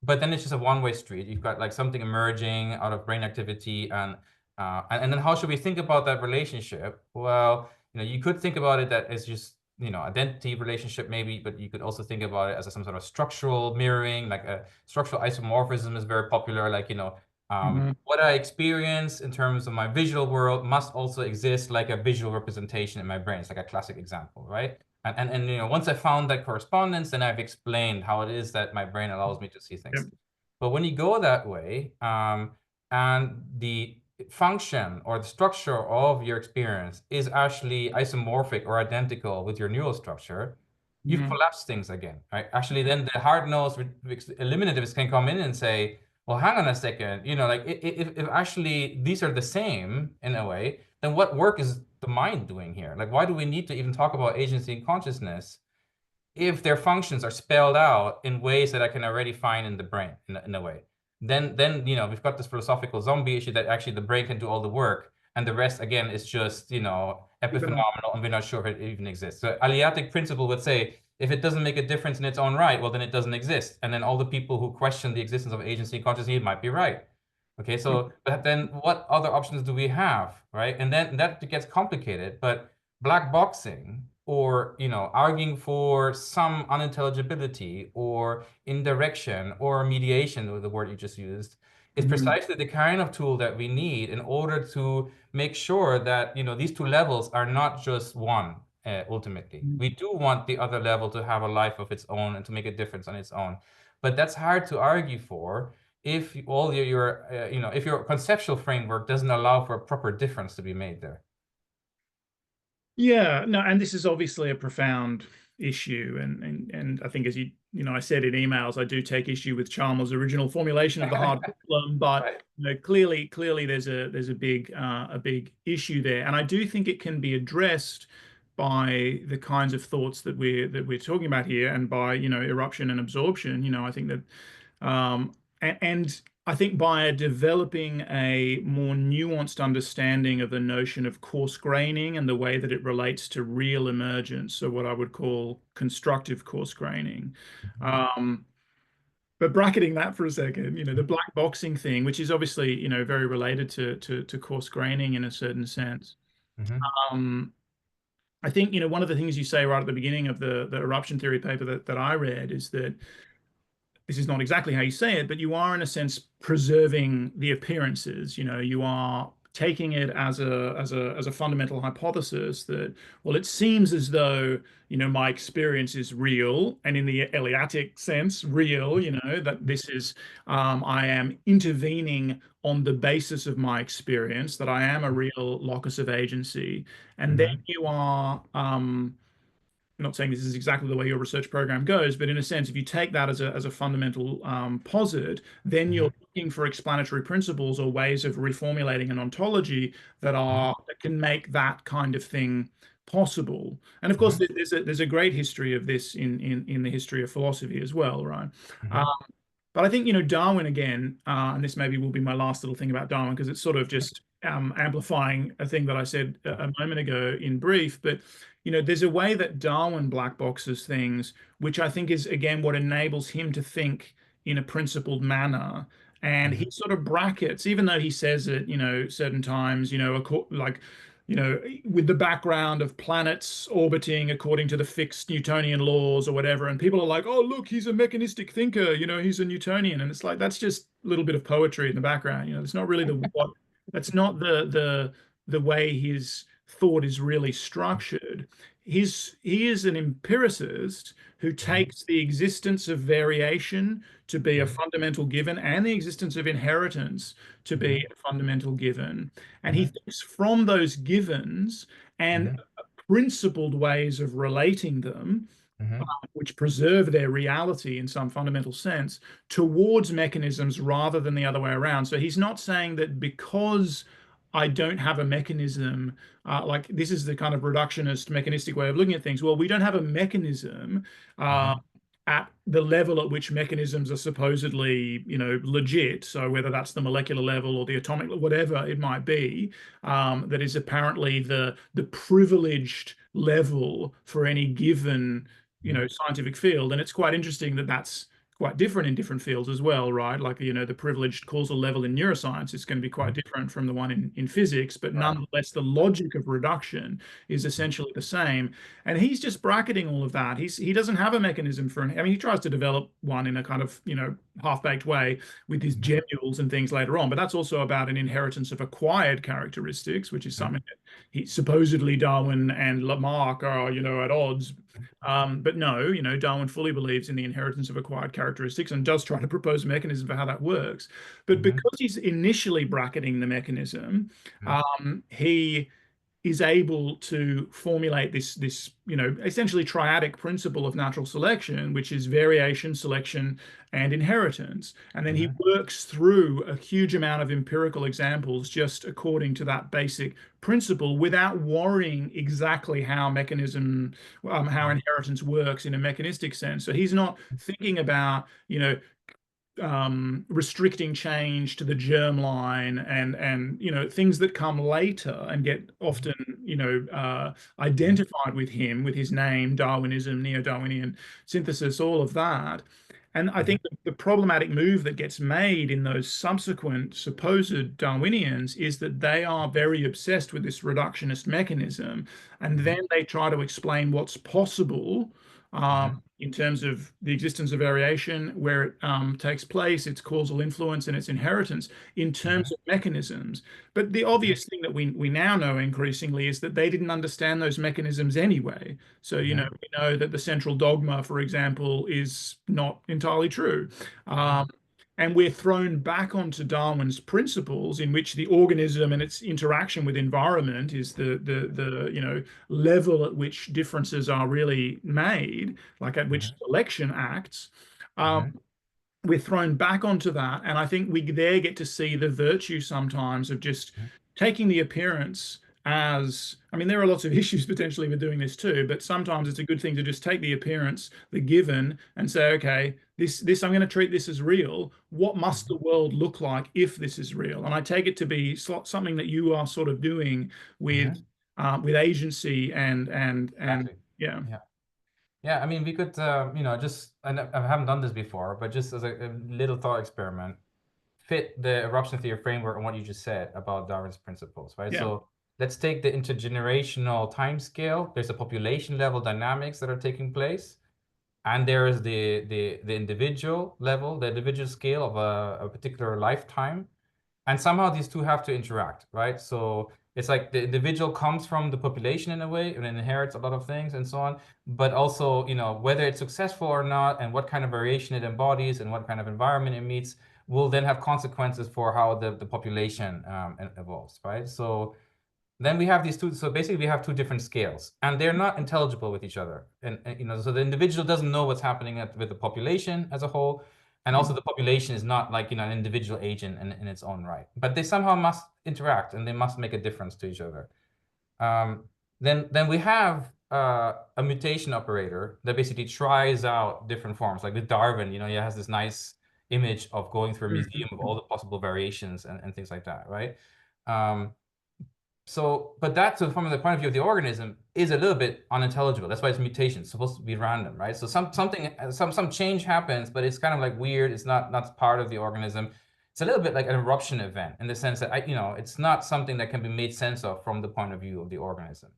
S1: But then it's just a one-way street. You've got like something emerging out of brain activity, and then how should we think about that relationship? Well, you could think about it that it's just identity relationship maybe, but you could also think about it as some sort of structural mirroring, like a structural isomorphism is very popular. Like
S2: Mhm.
S1: what I experience in terms of my visual world must also exist like a visual representation in my brain. It's like a classic example, right? And once I found that correspondence, then I've explained how it is that my brain allows me to see
S2: Yep.
S1: things. But when you go that way, and the function or the structure of your experience is actually isomorphic or identical with your neural structure, you've
S2: Mhm.
S1: collapsed things again, right? Actually, then the hard-nosed eliminativists can come in and say, well, hang on a second, like if actually these are the same in a way, then what work is the mind doing here? Like, why do we need to even talk about agency and consciousness if their functions are spelled out in ways that I can already find in the brain in a way? Then we've got this philosophical zombie issue that actually the brain can do all the work, and the rest again is just epiphenomenal, and we're not sure if it even exists. So Aliatic principle would say if it doesn't make a difference in its own right, well then it doesn't exist. And then all the people who question the existence of agency and consciousness might be right. Okay, so but then what other options do we have, right? And then that gets complicated, but black boxing or arguing for some unintelligibility or indirection or mediation, the word you just used, is
S2: Mhm.
S1: precisely the kind of tool that we need in order to make sure that these two levels are not just one. Ultimately, we do want the other level to have a life of its own and to make a difference on its own, but that's hard to argue for if all if your conceptual framework doesn't allow for a proper difference to be made there.
S2: Yeah, no, and this is obviously a profound issue, and I think, as I said in emails, I do take issue with Chalmers' original formulation of the hard problem, but
S1: Right.
S2: clearly there's a big issue there, and I do think it can be addressed by the kinds of thoughts that we're talking about here, and by eruption and absorption. I think that and I think by developing a more nuanced understanding of the notion of coarse graining and the way that it relates to real emergence, so what I would call constructive coarse graining. Um, but bracketing that for a second, the black boxing thing, which is obviously, very related to coarse graining in a certain sense.
S1: Mm-hmm.
S2: Um, I think, one of the things you say right at the beginning of the eruption theory paper that I read is that this is not exactly how you say it, but you are in a sense preserving the appearances. You are taking it as a fundamental hypothesis that, well, it seems as though my experience is real, and in the Eleatic sense, real. That this is I am intervening on the basis of my experience, that I am a real locus of agency, and then
S1: Mm-hmm.
S2: you are. I'm not saying this is exactly the way your research program goes, but in a sense, if you take that as a fundamental posit, then
S1: Mm-hmm.
S2: you're looking for explanatory principles or ways of reformulating an ontology that can make that kind of thing possible. And of course,
S1: Mm-hmm.
S2: there's a great history of this in the history of philosophy as well, right? Uh,
S1: Mm-hmm.
S2: but I think, Darwin again, and this maybe will be my last little thing about Darwin, because it's sort of just amplifying a thing that I said a moment ago in brief. But, there's a way that Darwin black boxes things, which I think is, again, what enables him to think in a principled manner. And he
S1: Mm-hmm.
S2: sort of brackets, even though he says it, certain times, like, with the background of planets orbiting according to the fixed Newtonian laws or whatever. And people are like, oh, look, he's a mechanistic thinker, he's a Newtonian. And it's like, that's just a little bit of poetry in the background. It's not really that's not the way his thought is really structured. He is an empiricist who
S1: Mm-hmm.
S2: takes the existence of variation to be a
S1: Mm-hmm.
S2: fundamental given, and the existence of inheritance to be a fundamental given. And he
S1: Mm-hmm.
S2: thinks from those givens and
S1: Mm-hmm.
S2: principled ways of relating them,
S1: Mm-hmm.
S2: which preserve their reality in some fundamental sense, towards mechanisms rather than the other way around. So he's not saying that because I don't have a mechanism, like this is the kind of reductionist mechanistic way of looking at things. Well, we don't have a mechanism uh,
S1: Mm-hmm.
S2: at the level at which mechanisms are supposedly, legit. So whether that's the molecular level or the atomic, whatever it might be, that is apparently the privileged level for any given scientific field. And it's quite interesting that that's quite different in different fields as well, right? Like, the privileged causal level in neuroscience is going to be quite
S1: Mm-hmm.
S2: different from the one in physics, but
S1: Right.
S2: nonetheless, the logic of reduction is essentially the same. And he's just bracketing all of that. He doesn't have a mechanism for I mean, he tries to develop one in a kind of, half-baked way with his
S1: Mm-hmm.
S2: gemmules and things later on, but that's also about an inheritance of acquired characteristics, which is something that he supposedly Darwin and Lamarck are, at odds. But no, Darwin fully believes in the inheritance of acquired characteristics and does try to propose a mechanism for how that works. But
S1: Mm-hmm.
S2: because he's initially bracketing the mechanism,
S1: Mm-hmm.
S2: he is able to formulate this essentially triadic principle of natural selection, which is variation, selection, and inheritance. And then he
S1: Mm-hmm.
S2: works through a huge amount of empirical examples just according to that basic principle, without worrying exactly how inheritance works in a mechanistic sense. So he's not thinking about, restricting change to the germline, and things that come later and get often identified with him, with his name, Darwinism, neo-Darwinian synthesis, all of that. And I
S1: Mm-hmm.
S2: think the problematic move that gets made in those subsequent supposed Darwinians is that they are very obsessed with this reductionist mechanism, and
S1: Mm-hmm.
S2: then they try to explain what's possible
S1: Mm-hmm.
S2: in terms of the existence of variation, where it takes place, its causal influence, and its inheritance in terms
S1: Mm-hmm.
S2: of mechanisms. But the obvious thing that we now know increasingly is that they didn't understand those mechanisms anyway. So,
S1: Mm-hmm.
S2: we know that the central dogma, for example, is not entirely true. Um, and we're thrown back onto Darwin's principles, in which the organism and its interaction with environment is the level at which differences are really made, like at which
S1: Hmm.
S2: selection acts. Um,
S1: Hmm.
S2: we're thrown back onto that, and I think we there get to see the virtue sometimes of just taking the appearance as, I mean, there are lots of issues potentially with doing this too, but sometimes it's a good thing to just take the appearance, the given, and say, okay, this I'm going to treat this as real. What must the
S1: Hmm.
S2: world look like if this is real? And I take it to be something that you are sort of doing
S1: Hmm.
S2: with agency and
S1: Exactly.
S2: yeah,
S1: Yeah. Yeah, I mean, we could, just, and I haven't done this before, but just as a little thought experiment, fit the eruption theory framework and what you just said about Darwin's principles, right?
S2: yeah.
S1: So let's take the intergenerational time scale. There's a population level dynamics that are taking place, and there is the individual level, the individual scale of a particular lifetime. And somehow these two have to interact, right? So it's like the individual comes from the population in a way and inherits a lot of things and so on. But also, whether it's successful or not and what kind of variation it embodies and what kind of environment it meets will then have consequences for how the population evolves, right? So then we have these two. So basically, we have two different scales, and they're not intelligible with each other. And so the individual doesn't know what's happening with the population as a whole, and also the population is not like an individual agent in its own right. But they somehow must interact, and they must make a difference to each other. Um, then we have a mutation operator that basically tries out different forms. Like with Darwin, he has this nice image of going through a museum of all the possible variations and things like that, right? Um, but that, so from the point of view of the organism, is a little bit unintelligible. That's why it's mutation. It's supposed to be random, right? So some change happens, but it's kind of like weird. It's not part of the organism. It's a little bit like an eruption event in the sense that it's not something that can be made sense of from the point of view of the organism.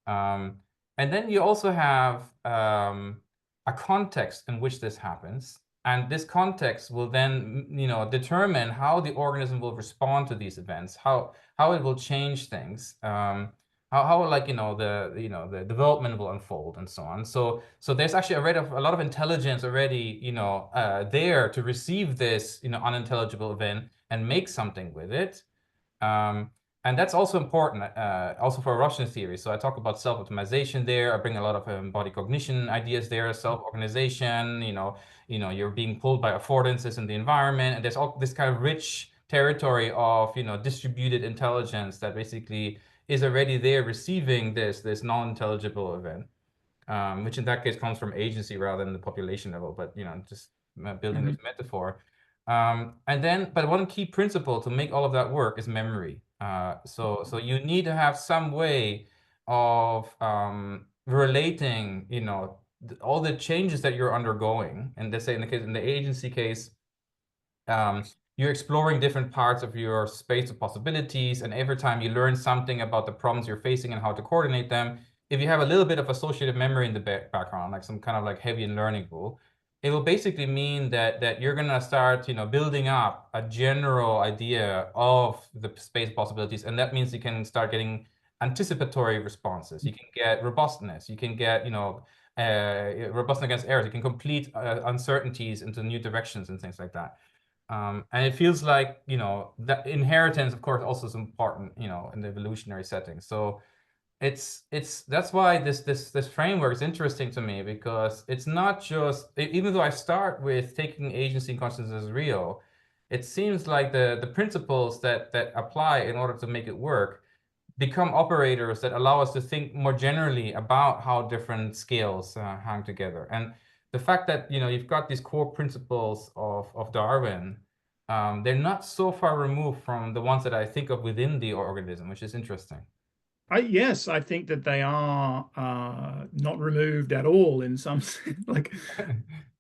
S1: Um, and then you also have a context in which this happens. And this context will then, determine how the organism will respond to these events, how it will change things, how like, the development will unfold and so on. So there's actually a lot of intelligence already, there to receive this, unintelligible event and make something with it. Um, and that's also important, also for eruption theory. So I talk about self-optimization there. I bring a lot of body cognition ideas there, self-organization. You're being pulled by affordances in the environment, and there's all this kind of rich territory of distributed intelligence that basically is already there receiving this non-intelligible event, which in that case comes from agency rather than the population level. But just building
S2: Mhm.
S1: this metaphor. But one key principle to make all of that work is memory. So you need to have some way of relating, all the changes that you're undergoing. And let's say in the agency case, um, you're exploring different parts of your space of possibilities, and every time you learn something about the problems you're facing and how to coordinate them, if you have a little bit of associative memory in the background, like some kind of like heavy learning rule, it will basically mean that you're gonna start, building up a general idea of the space possibilities, and that means you can start getting anticipatory responses. You can get robustness. You can get, robustness against errors. You can complete uncertainties into new directions and things like that. And it feels like, that inheritance, of course, also is important, in the evolutionary setting. So that's why this framework is interesting to me, because it's not just, even though I start with taking agency and consciousness as real, it seems like the principles that apply in order to make it work become operators that allow us to think more generally about how different scales hang together. And the fact that you've got these core principles of Darwin, they're not so far removed from the ones that I think of within the organism, which is interesting.
S2: Yes, I think that they are not removed at all in some sense. Like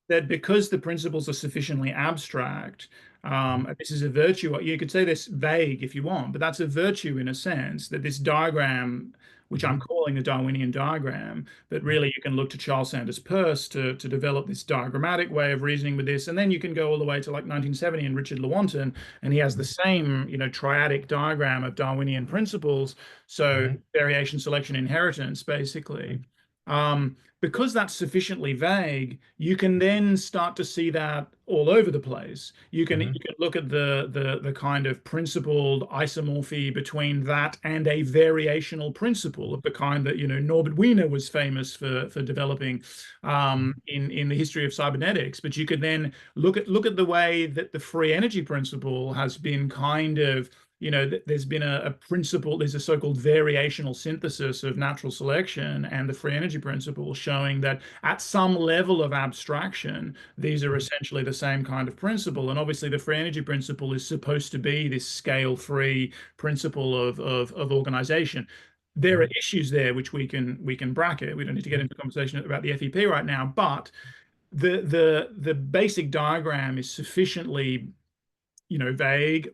S2: that, because the principles are sufficiently abstract, and this is a virtue. You could say this vague if you want, but that's a virtue in a sense, that this diagram, which I'm
S1: Mhm.
S2: calling the Darwinian diagram, but really you can look to Charles Sanders Peirce to develop this diagrammatic way of reasoning with this. And then you can go all the way to like 1970 and Richard Lewontin, and he has the same, triadic diagram of Darwinian principles. So
S1: Mhm.
S2: variation, selection, inheritance, basically. Because that's sufficiently vague, you can then start to see that all over the place. You can look at the kind of principled isomorphy between that and a variational principle of the kind that, Norbert Wiener was famous for developing in the history of cybernetics. But you could then look at the way that the free energy principle has been kind of, there's been a principle, there's a so-called variational synthesis of natural selection and the free energy principle showing that at some level of abstraction, these are essentially the same kind of principle. And obviously the free energy principle is supposed to be this scale-free principle of organization. There are issues there which we can bracket. We don't need to get into a conversation about the FEP right now, but the basic diagram is sufficiently vague,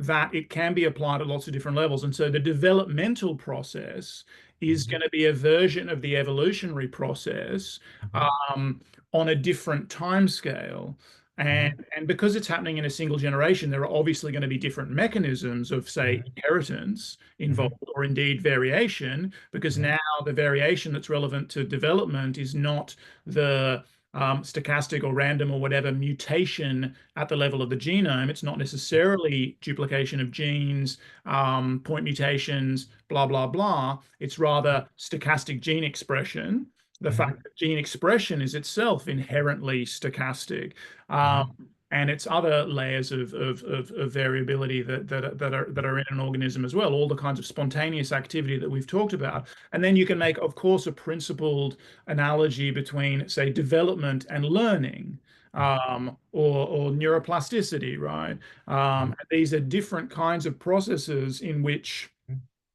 S2: that it can be applied at lots of different levels. And so the developmental process is going to be a version of the evolutionary process on a different time scale. And because it's happening in a single generation, there are obviously going to be different mechanisms of, say, inheritance involved, or indeed variation, because now the variation that's relevant to development is not the stochastic or random or whatever mutation at the level of the genome. It's not necessarily duplication of genes, point mutations, blah, blah, blah. It's rather stochastic gene expression. The fact that gene expression is itself inherently stochastic. And it's other layers of variability that are in an organism as well, all the kinds of spontaneous activity that we've talked about. And then you can make, of course, a principled analogy between, say, development and learning, or neuroplasticity, right? These are different kinds of processes in which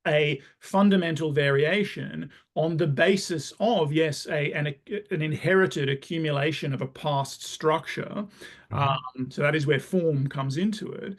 S2: a fundamental variation on the basis of, yes, an inherited accumulation of a past structure. So that is where form comes into it.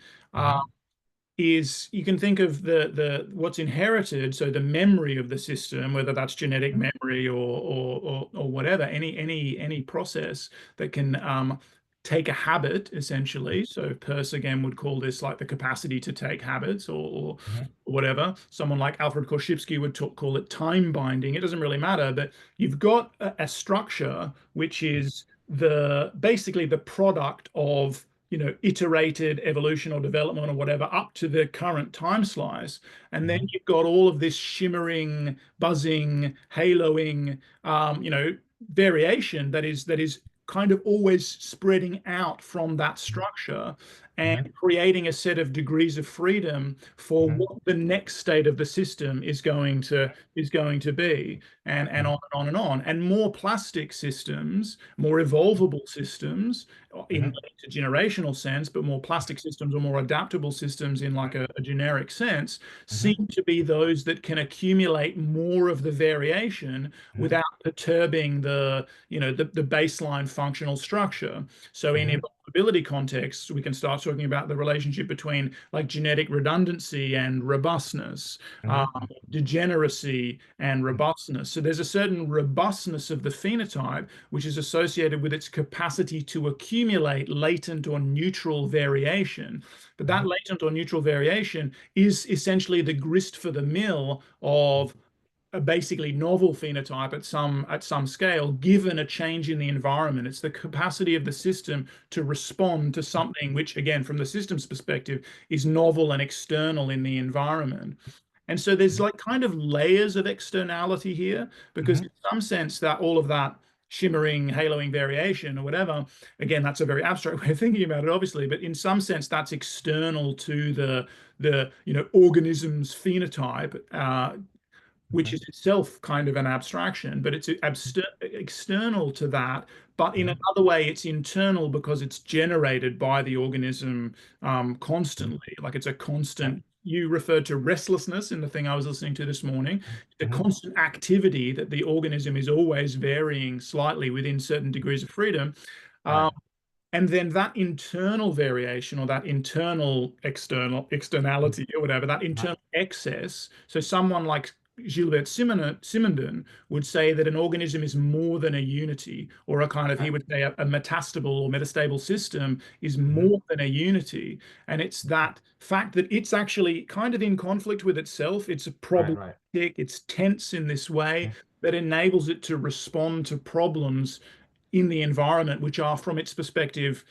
S2: Is you can think of the what's inherited, so the memory of the system, whether that's genetic memory or whatever, any process that can take a habit, essentially. So Peirce again would call this like the capacity to take habits, or whatever. Someone like Alfred Korzybski would call it time binding. It doesn't really matter, but you've got a structure which is basically the product of iterated evolution or development or whatever up to the current time slice. And then you've got all of this shimmering, buzzing, haloing, variation that is kind of always spreading out from that structure and creating a set of degrees of freedom for what the next state of the system is going to be, and on and on and on. And more plastic systems, more evolvable systems in a generational sense, but more plastic systems or more adaptable systems in like a generic sense, seem to be those that can accumulate more of the variation without perturbing the baseline functional structure. So in evolvability contexts, we can start talking about the relationship between like genetic redundancy and robustness, degeneracy and robustness. So there's a certain robustness of the phenotype which is associated with its capacity to accumulate latent or neutral variation. But that latent or neutral variation is essentially the grist for the mill of a basically novel phenotype at some scale, given a change in the environment. It's the capacity of the system to respond to something which, again, from the system's perspective, is novel and external in the environment. And so there's like kind of layers of externality here, because in some sense that all of that shimmering, haloing variation or whatever, again, that's a very abstract way of thinking about it, obviously, but in some sense that's external to the organism's phenotype, which is itself kind of an abstraction, but it's external to that. But in another way, it's internal because it's generated by the organism constantly. Like it's a constant. You referred to restlessness in the thing I was listening to this morning. The constant activity that the organism is always varying slightly within certain degrees of freedom. And then that internal variation, or that internal externality or whatever, that internal excess. So someone like Gilbert Simondon would say that an organism is more than a unity, or a kind of, he would say a metastable or metastable system is more than a unity. And it's that fact that it's actually kind of in conflict with itself. It's a problematic, it's tense in this way. that enables it to respond to problems in the environment, which are, from its perspective,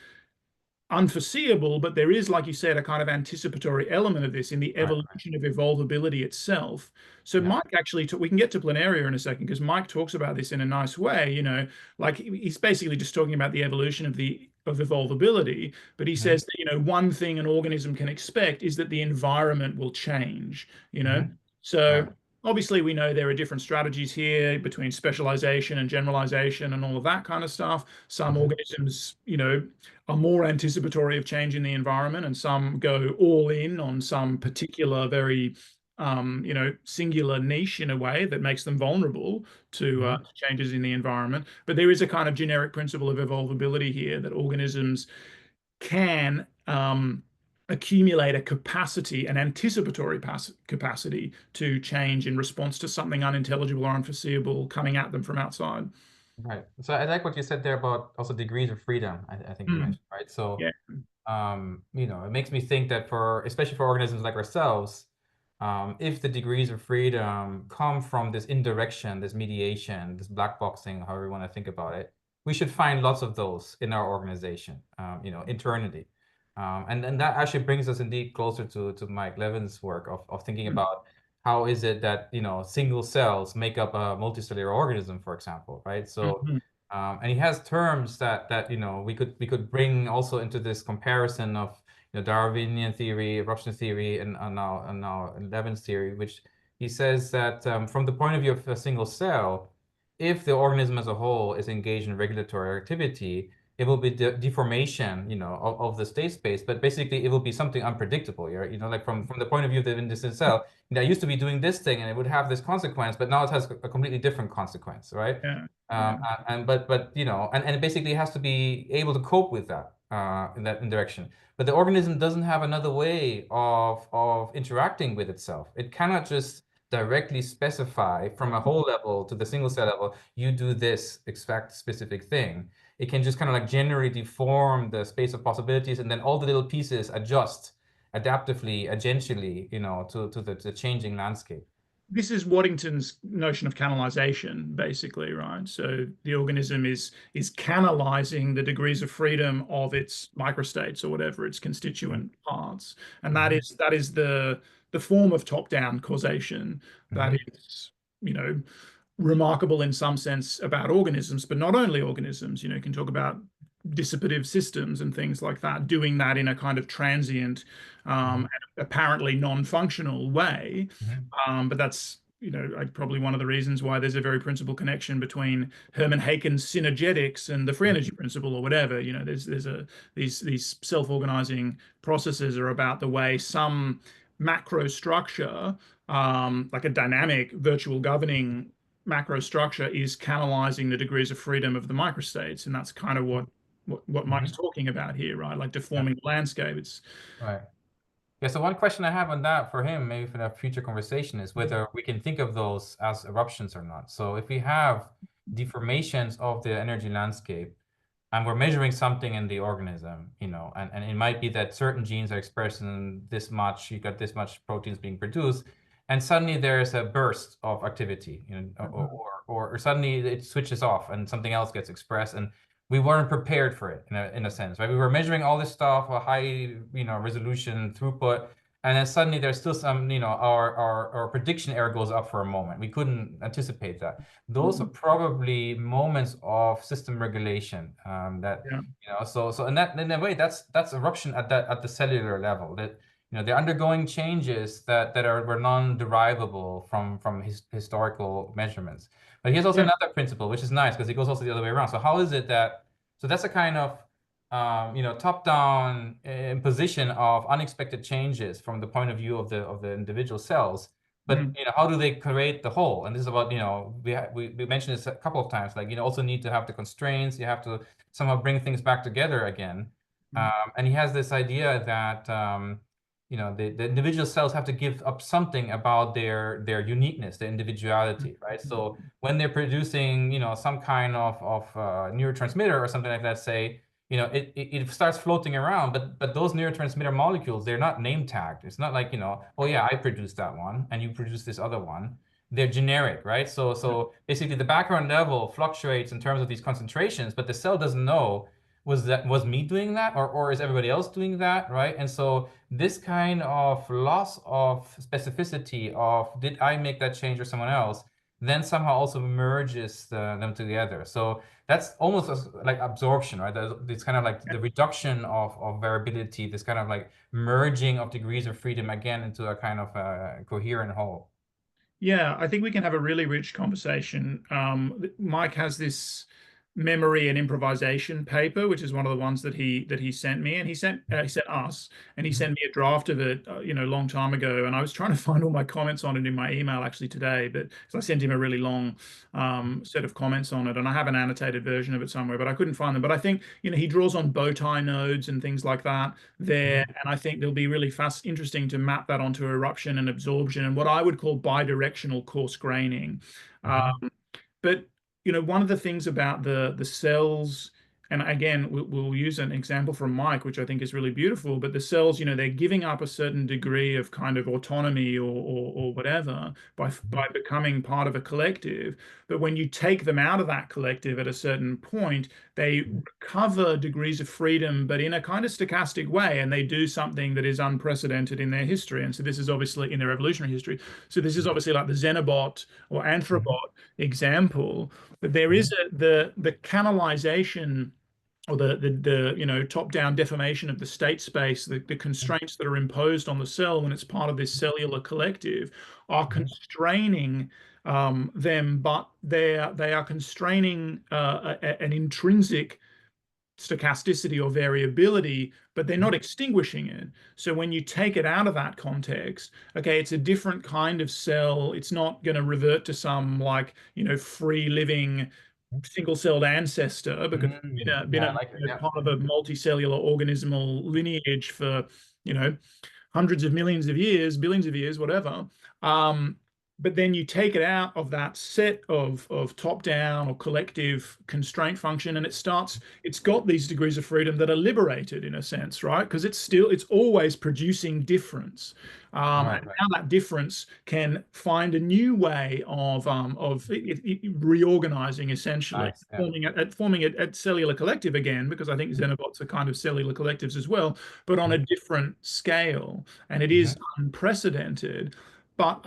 S2: unforeseeable, but there is, like you said, a kind of anticipatory element of this in the
S1: Right.
S2: evolution of evolvability itself. So
S1: Yeah.
S2: Mike actually, we can get to Planaria in a second because Mike talks about this in a nice way. Like he's basically just talking about the evolution of evolvability, but he
S1: Hmm.
S2: says that one thing an organism can expect is that the environment will change. You know,
S1: Hmm.
S2: so.
S1: Right.
S2: Obviously, we know there are different strategies here between specialization and generalization and all of that kind of stuff. Some
S1: Hmm.
S2: organisms, are more anticipatory of change in the environment, and some go all in on some particular very singular niche in a way that makes them vulnerable to
S1: Hmm.
S2: changes in the environment. But there is a kind of generic principle of evolvability here that organisms can accumulate a capacity, an anticipatory capacity to change in response to something unintelligible or unforeseeable coming at them from outside.
S1: Right. So I like what you said there about also degrees of freedom, I think you
S2: Mm,
S1: mentioned, right? So
S2: yeah.
S1: it makes me think that especially for organisms like ourselves, if the degrees of freedom come from this indirection, this mediation, this black boxing, however you want to think about it, we should find lots of those in our organization, internally. And then that actually brings us indeed closer to Mike Levin's work of thinking
S2: Mm,
S1: about how is it that, single cells make up a multicellular organism, for example, right? So
S2: mhm,
S1: and he has terms that we could bring also into this comparison of Darwinian theory, eruption theory, and now Levin's theory, which he says that from the point of view of a single cell, if the organism as a whole is engaged in regulatory activity, it will be deformation, of the state space, but basically it will be something unpredictable. Like from the point of view of the individual cell, I used to be doing this thing and it would have this consequence, but now it has a completely different consequence, right?
S2: yeah.
S1: Um,
S2: Yeah.
S1: and but and it basically has to be able to cope with that in that direction. But the organism doesn't have another way of interacting with itself. It cannot just directly specify from a whole level to the single cell level, you do this exact specific thing. It can just kind of like generally deform the space of possibilities, and then all the little pieces adjust adaptively, agentially, to the changing landscape.
S2: This is Waddington's notion of canalization, basically, right? So the organism is canalizing the degrees of freedom of its microstates or whatever its constituent parts, and that
S1: Hmm.
S2: is the form of top-down causation that
S1: Hmm.
S2: is, you know, remarkable in some sense about organisms, but not only organisms. You can talk about dissipative systems and things like that, doing that in a kind of transient,
S1: Hmm.
S2: and apparently non-functional way.
S1: Hmm.
S2: But that's, probably one of the reasons why there's a very principal connection between Hermann Haeckel's synergetics and the free energy principle or whatever. These self-organizing processes are about the way some macro structure, like a dynamic virtual governing macro structure, is canalizing the degrees of freedom of the microstates, and that's kind of what Mike's
S1: Hmm.
S2: talking about here, right? Like
S1: Yeah.
S2: deforming the landscape. It's
S1: Right. Yeah, so one question I have on that for him, maybe for that future conversation, is whether we can think of those as eruptions or not. So if we have deformations of the energy landscape and we're measuring something in the organism, and it might be that certain genes are expressing this much, you got this much proteins being produced, and suddenly there's a burst of activity, or suddenly it switches off and something else gets expressed, and we weren't prepared for it in a sense, right? We were measuring all this stuff, a high, resolution throughput, and then suddenly there's still some, our prediction error goes up for a moment. We couldn't anticipate that. Those are probably moments of system regulation, that
S2: yeah.
S1: so in that way, that's eruption at the cellular level, that they're undergoing changes that were non-derivable from historical measurements. But here's also
S2: Yeah.
S1: another principle, which is nice because it goes also the other way around. So how is it that so that's a kind of top-down imposition of unexpected changes from the point of view of the individual cells. But
S2: Mm,
S1: how do they create the whole? And this is about we mentioned this a couple of times. Like also need to have the constraints. You have to somehow bring things back together again.
S2: mm,
S1: And he has this idea that the individual cells have to give up something about their uniqueness, their individuality, right? So when they're producing some kind of neurotransmitter or something like that, say it starts floating around, but those neurotransmitter molecules, they're not name tagged. It's not like oh yeah, I produced that one and you produced this other one. they're generic, right? So basically the background level fluctuates in terms of these concentrations, but the cell doesn't know was me doing that or is everybody else doing that, right? And so this kind of loss of specificity of did I make that change or someone else, then somehow also merges them together. So that's almost like absorption, right? It's kind of like the reduction of variability, this kind of like merging of degrees of freedom again into a kind of coherent whole.
S2: Yeah, I think we can have a really rich conversation. Mike has this memory and improvisation paper, which is one of the ones that he sent me, and he sent us, and he
S1: Mhm.
S2: sent me a draft of it, a long time ago. And I was trying to find all my comments on it in my email actually today, but because I sent him a really long set of comments on it, and I have an annotated version of it somewhere, but I couldn't find them. But I think he draws on bow tie nodes and things like that there,
S1: Mhm.
S2: and I think it'll be really fast, interesting to map that onto eruption and absorption and what I would call bidirectional coarse graining.
S1: Mhm.
S2: But one of the things about the cells, and again, we'll use an example from Mike, which I think is really beautiful. But the cells, they're giving up a certain degree of kind of autonomy or whatever by
S1: Mhm.
S2: becoming part of a collective. But when you take them out of that collective at a certain point, they
S1: Mhm.
S2: recover degrees of freedom, but in a kind of stochastic way, and they do something that is unprecedented in their history. And so this is obviously in their evolutionary history. So this is obviously like the Xenobot or
S1: Mhm.
S2: Anthrobot example, but there is
S1: Mhm.
S2: the canalization or the top-down deformation of the state space, the constraints that are imposed on the cell when it's part of this cellular collective are
S1: Mhm.
S2: constraining them, but they are constraining an intrinsic stochasticity or variability, but they're not
S1: Mhm.
S2: extinguishing it. So when you take it out of that context, okay, it's a different kind of cell. It's not going to revert to some like, free living single-celled ancestor because it's
S1: Mhm.
S2: been
S1: Yeah, I like it. Yeah.
S2: part of a
S1: Mhm.
S2: multicellular organismal lineage for, you know, hundreds of millions of years, billions of years, whatever. Um, but then you take it out of that set of top-down or collective constraint function, and it's got these degrees of freedom that are liberated in a sense, right? Because it's always producing difference.
S1: Right,
S2: And
S1: right.
S2: now that difference can find a new way of reorganizing, essentially,
S1: Nice. Yeah.
S2: forming it at cellular collective again, because I think xenobots are kind of cellular collectives as well, but on a
S1: Mhm.
S2: different scale, and it is
S1: Mhm.
S2: unprecedented. But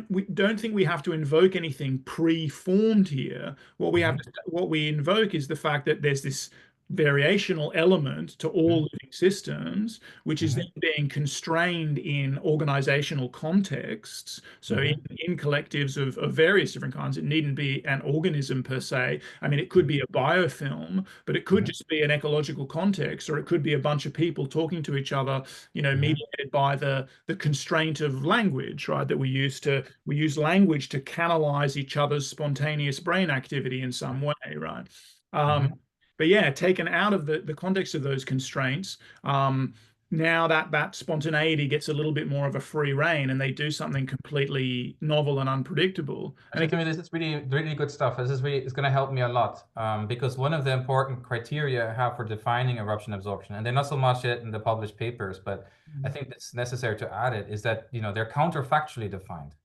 S2: we don't think we have to invoke anything pre-formed here.
S1: Mhm.
S2: What we invoke is the fact that there's this variational element to all
S1: Mhm.
S2: living systems, which is then
S1: Mhm.
S2: being constrained in organizational contexts. So
S1: Mhm.
S2: in collectives of various different kinds, it needn't be an organism per se. I mean, it could
S1: Mhm.
S2: be a biofilm, but it could
S1: Mhm.
S2: just be an ecological context, or it could be a bunch of people talking to each other,
S1: Mhm.
S2: mediated by the constraint of language, right? That we use language to canalize each other's spontaneous brain activity in some way, right? Um,
S1: Mhm.
S2: but yeah, taken out of the context of those constraints, now that spontaneity gets a little bit more of a free rein, and they do something completely novel and unpredictable. And
S1: Actually,
S2: again,
S1: to me, this is really, really good stuff. This is really, it's going to help me a lot because one of the important criteria I have for defining eruption absorption, and they're not so much yet in the published papers, but I think it's necessary to add it, is that, they're counterfactually defined.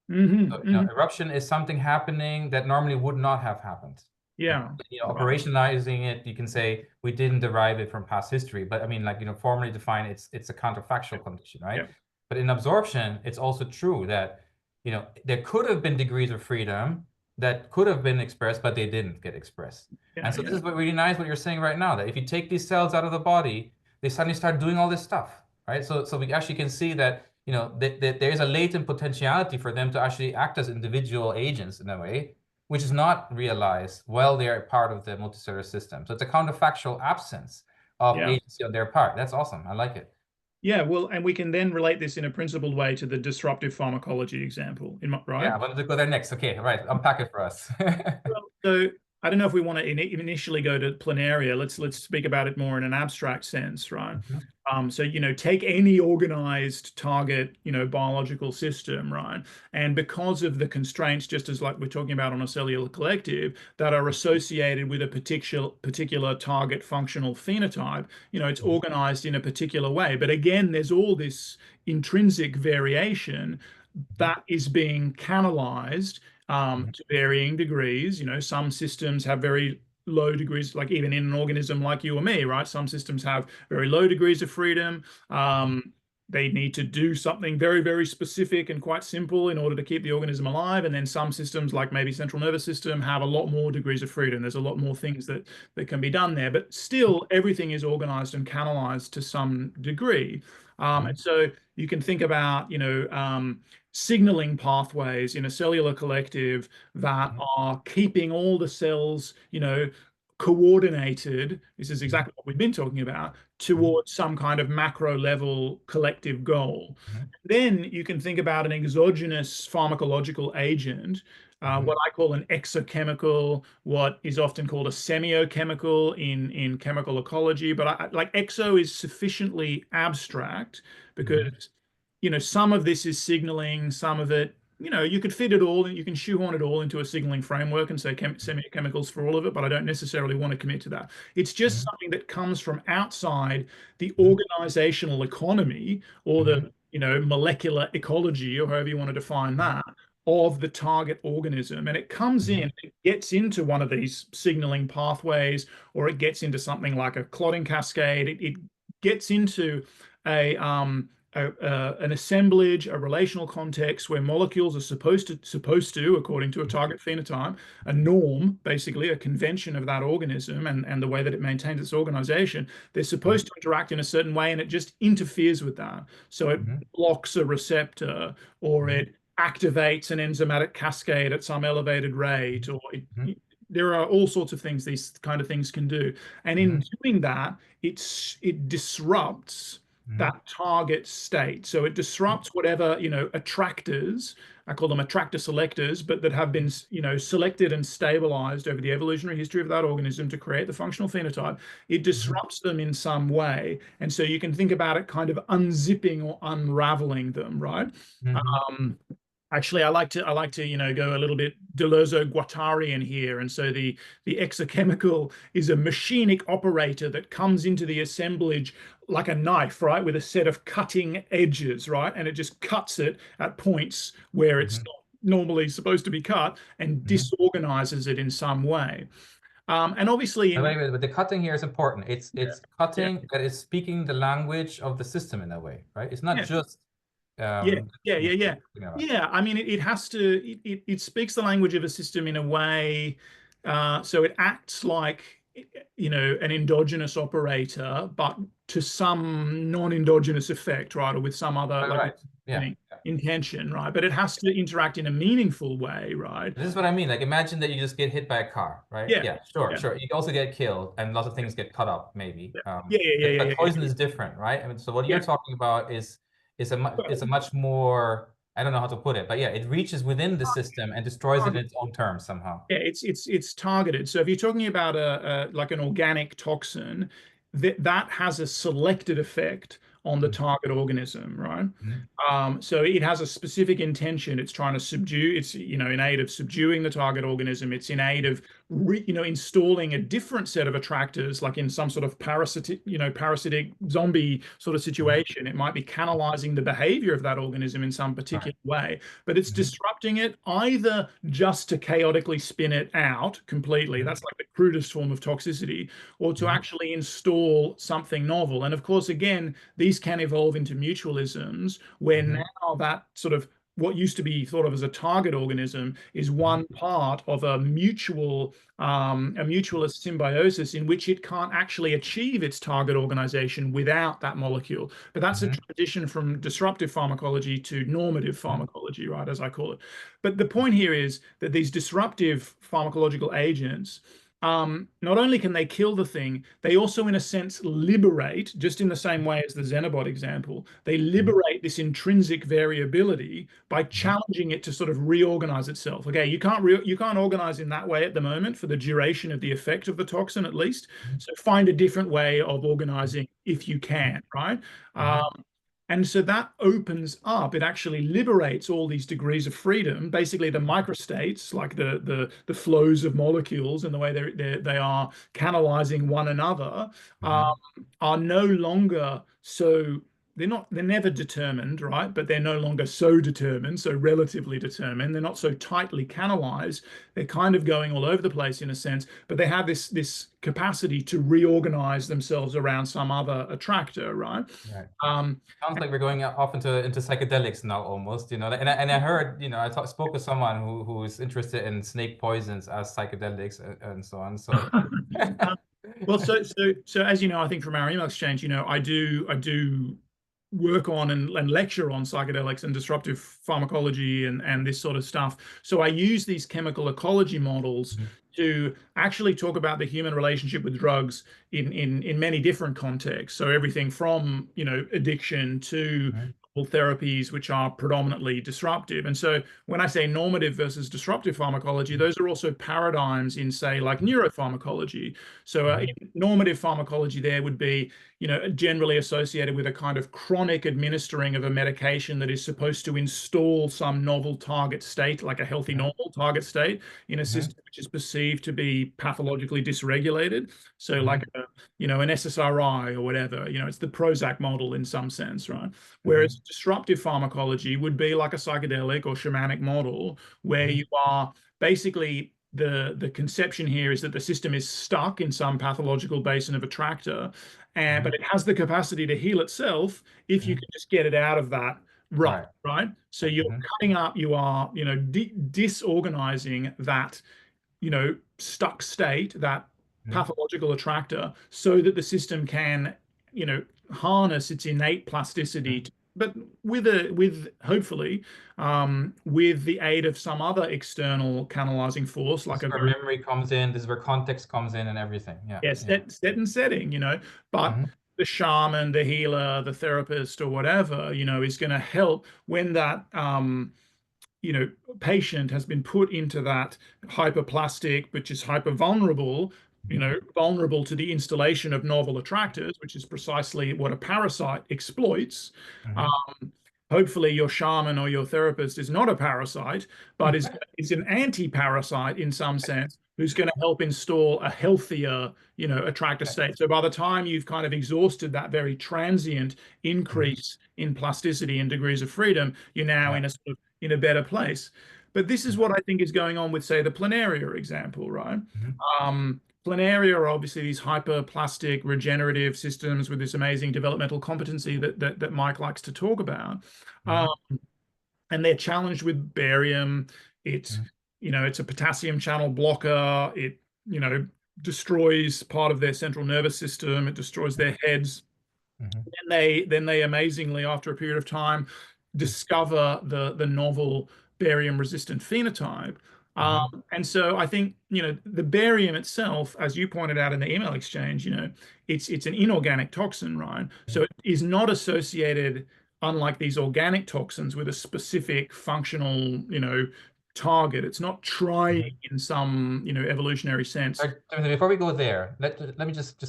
S1: So,
S2: hmm
S1: eruption is something happening that normally would not have happened. Right?
S2: yeah, right,
S1: Operationalizing it, you can say we didn't derive it from past history, but I mean, like, formally defined, it's a counterfactual condition, right?
S2: yeah,
S1: But in absorption, it's also true that, there could have been degrees of freedom that could have been expressed, but they didn't get expressed. And
S2: yeah,
S1: so this
S2: yeah,
S1: is what really nice what you're saying right now, that if you take these cells out of the body, they suddenly start doing all this stuff, right? So we actually can see that, that there is a latent potentiality for them to actually act as individual agents in a way, which is not realized while they're part of the multicellular system. So it's a counterfactual absence of
S2: yeah.
S1: agency on their part. That's awesome. I like it.
S2: Yeah, well, and we can then relate this in a principled way to the disruptive pharmacology example,
S1: Yeah,
S2: right?
S1: I wanted to go there next. Okay, all right. Unpack it for us.
S2: Well, so I don't know if we want to initially go to Planaria. Let's speak about it more in an abstract sense, right?
S1: Mhm.
S2: So take any organized target, biological system, right? And because of the constraints, just as like we're talking about on a cellular collective, that are associated with a particular target functional phenotype, it's organized in a particular way. But again, there's all this intrinsic variation that is being canalized
S1: mhm,
S2: to varying degrees. Some systems have very low degrees, like even in an organism like you or me, right? Some systems have very low degrees of freedom. They need to do something very, very specific and quite simple in order to keep the organism alive. And then some systems, like maybe central nervous system, have a lot more degrees of freedom. There's a lot more things that can be done there, but still everything is organized and canalized to some degree. And
S1: mhm,
S2: so you can think about, signaling pathways in a cellular collective that
S1: mhm,
S2: are keeping all the cells, coordinated. This is
S1: mhm,
S2: exactly what we've been talking about,
S1: mhm,
S2: towards some kind of macro level collective goal.
S1: mhm,
S2: Then you can think about an exogenous pharmacological agent, what
S1: mhm,
S2: I call an exochemical, what is often called a semiochemical in chemical ecology. But like exo is sufficiently abstract
S1: mhm,
S2: because some of this is signaling, some of it, you could fit it all and you can shoehorn it all into a signaling framework and say semiochemicals for all of it, but I don't necessarily want to commit to that. It's just
S1: mhm,
S2: something that comes from outside the
S1: mhm,
S2: organizational economy or
S1: mhm,
S2: the, molecular ecology, or however you want to define
S1: mhm,
S2: that, of the target organism. And it comes in,
S1: mhm,
S2: it gets into one of these signaling pathways, or it gets into something like a clotting cascade. It gets into a an assemblage, a relational context where molecules are supposed to, according to a target phenotype, a norm, basically a convention of that organism and the way that it maintains its organization, they're supposed to interact in a certain way, and it just interferes with that. So it
S1: mhm,
S2: blocks a receptor, or
S1: mhm,
S2: it activates an enzymatic cascade at some elevated rate, or
S1: mhm,
S2: there are all sorts of things these kind of things can do. And in
S1: mhm,
S2: doing that, it disrupts
S1: mhm,
S2: that target state. So it disrupts whatever, attractors, I call them attractor selectors, but that have been, selected and stabilized over the evolutionary history of that organism to create the functional phenotype. It
S1: mhm,
S2: disrupts them in some way. And so you can think about it kind of unzipping or unraveling them, right?
S1: mhm,
S2: Um, Actually, I like to go a little bit Deleuze-Guattarian here, and so the exochemical is a machinic operator that comes into the assemblage like a knife, right, with a set of cutting edges, right, and it just cuts it at points where it's
S1: mhm,
S2: not normally supposed to be cut and
S1: mhm.
S2: disorganizes it in some way. And obviously,
S1: But wait, but the cutting here is important.
S2: yeah,
S1: It's
S2: yeah,
S1: cutting that is speaking the language of the system in a way, right? It's not
S2: yeah.
S1: just
S2: Yeah, yeah,
S1: the
S2: yeah,
S1: machine
S2: yeah.
S1: talking about.
S2: Yeah, I mean, it has to, it speaks the language of a system in a way, so it acts like, an endogenous operator, but to some non-endogenous effect, right? Or with some other,
S1: Right,
S2: like,
S1: right. Yeah. Yeah.
S2: intention, right? But it has to interact in a meaningful way, right?
S1: This is what I mean. Like imagine that you just get hit by a car, right?
S2: Yeah,
S1: Yeah, sure,
S2: yeah,
S1: sure. You also get killed and lots of things get cut up, maybe.
S2: yeah, yeah, yeah, yeah,
S1: But
S2: yeah,
S1: poison
S2: yeah.
S1: is different, right? I mean, so what you're
S2: Yeah.
S1: talking about is a much more, I don't know how to put it, but yeah, it reaches within the system and destroys it in its own terms somehow.
S2: Yeah, it's targeted. So if you're talking about a like an organic toxin, that has a selected effect on the target organism, right?
S1: Mhm,
S2: So it has a specific intention. It's trying to subdue. It's in aid of subduing the target organism. It's in aid of installing a different set of attractors, like in some sort of parasitic zombie sort of
S1: mhm,
S2: situation. It might be canalizing the behavior of that organism in some
S1: right.
S2: particular way, but it's
S1: Mhm,
S2: disrupting it either just to chaotically spin it out completely.
S1: mhm,
S2: That's like the crudest form of toxicity, or to
S1: mhm,
S2: actually install something novel. And of course, again, these can evolve into mutualisms where
S1: mhm,
S2: now that sort of what used to be thought of as a target organism is
S1: mhm,
S2: one part of a mutualist symbiosis in which it can't actually achieve its target organization without that molecule. But that's a
S1: mhm,
S2: transition from disruptive pharmacology to normative
S1: mhm,
S2: pharmacology, right, as I call it. But the point here is that these disruptive pharmacological agents, not only can they kill the thing, they also, in a sense, liberate, just in the same way as the Xenobot example, they
S1: mhm,
S2: liberate this intrinsic variability by
S1: mhm,
S2: challenging it to sort of reorganize itself. Okay, you can't organize in that way at the moment for the duration of the effect of the toxin, at least.
S1: mhm,
S2: So find a different way of organizing if you can, right?
S1: mhm,
S2: And so that opens up, it actually liberates all these degrees of freedom. Basically, the microstates, like the flows of molecules and the way they are canalizing one another, um,
S1: mhm,
S2: are no longer so they're never determined, right? But they're no longer so determined, so relatively determined. They're not so tightly canalized. They're kind of going all over the place in a sense, but they have this capacity to reorganize themselves around some other attractor, right?
S1: Right.
S2: Um,
S1: Sounds like we're going off into psychedelics now almost, and I heard, I spoke with someone who is interested in snake poisons as psychedelics and so on. So
S2: well, so as you know, I think from our email exchange, I do work on and lecture on psychedelics and disruptive pharmacology and this sort of stuff. So I use these chemical ecology models
S1: Mhm.
S2: to actually talk about the human relationship with drugs in many different contexts. So everything from, addiction to
S1: Mhm.
S2: therapies which are predominantly disruptive. And so when I say normative versus disruptive pharmacology, those are also paradigms in, say, like neuropharmacology. So
S1: Mhm.
S2: normative pharmacology there would be, generally associated with a kind of chronic administering of a medication that is supposed to install some novel target state, like a healthy
S1: Mhm.
S2: normal target state in a
S1: Mhm.
S2: system which is perceived to be pathologically dysregulated. So like,
S1: Mhm.
S2: an SSRI or whatever, it's the Prozac model in some sense, right? Whereas
S1: Mhm.
S2: disruptive pharmacology would be like a psychedelic or shamanic model where
S1: Mhm.
S2: you are basically the conception here is that the system is stuck in some pathological basin of attractor, but
S1: Mhm.
S2: it has the capacity to heal itself if you
S1: Mhm.
S2: can just get it out of that rut,
S1: Right.
S2: right? So
S1: Right.
S2: you're
S1: Mhm.
S2: cutting up, you are, disorganizing that, stuck state, that
S1: Mhm.
S2: pathological attractor, so that the system can, harness its innate plasticity,
S1: Mhm.
S2: but with hopefully with the aid of some other external canalizing force,
S1: This
S2: like
S1: is
S2: a
S1: where
S2: very
S1: memory comes in. This is where context comes in and everything. Yeah. Yeah.
S2: set and setting, but
S1: Mhm.
S2: the shaman, the healer, the therapist, or whatever, is going to help when that you know, patient has been put into that hyperplastic, which is hyper vulnerable,
S1: Mhm.
S2: vulnerable to the installation of novel attractors, which is precisely what a parasite exploits.
S1: Mhm.
S2: Um, Hopefully, your shaman or your therapist is not a parasite, but is an anti-parasite in some sense, who's going to help install a healthier, attractor
S1: Okay.
S2: state. So by the time you've kind of exhausted that very transient
S1: Mhm.
S2: increase in plasticity and degrees of freedom, you're now
S1: Yeah.
S2: in a sort of in a better place. But this is
S1: Mhm.
S2: what I think is going on with, say, the Planaria example, right?
S1: Mhm.
S2: Planaria are obviously these hyperplastic regenerative systems with this amazing developmental competency that Mike likes to talk about. Um,
S1: Mhm.
S2: and they're challenged with barium. It's,
S1: Mhm.
S2: it's a potassium channel blocker. It, destroys part of their central nervous system. It destroys their heads.
S1: Mhm.
S2: Then they amazingly, after a period of time, discover the novel barium resistant phenotype.
S1: Mhm.
S2: And so I think, the barium itself, as you pointed out in the email exchange, it's an inorganic toxin, right? So
S1: Mhm.
S2: it is not associated, unlike these organic toxins, with a specific functional, target. It's not trying
S1: Mhm.
S2: in some, evolutionary sense.
S1: All right, Timothy, before we go there, let me just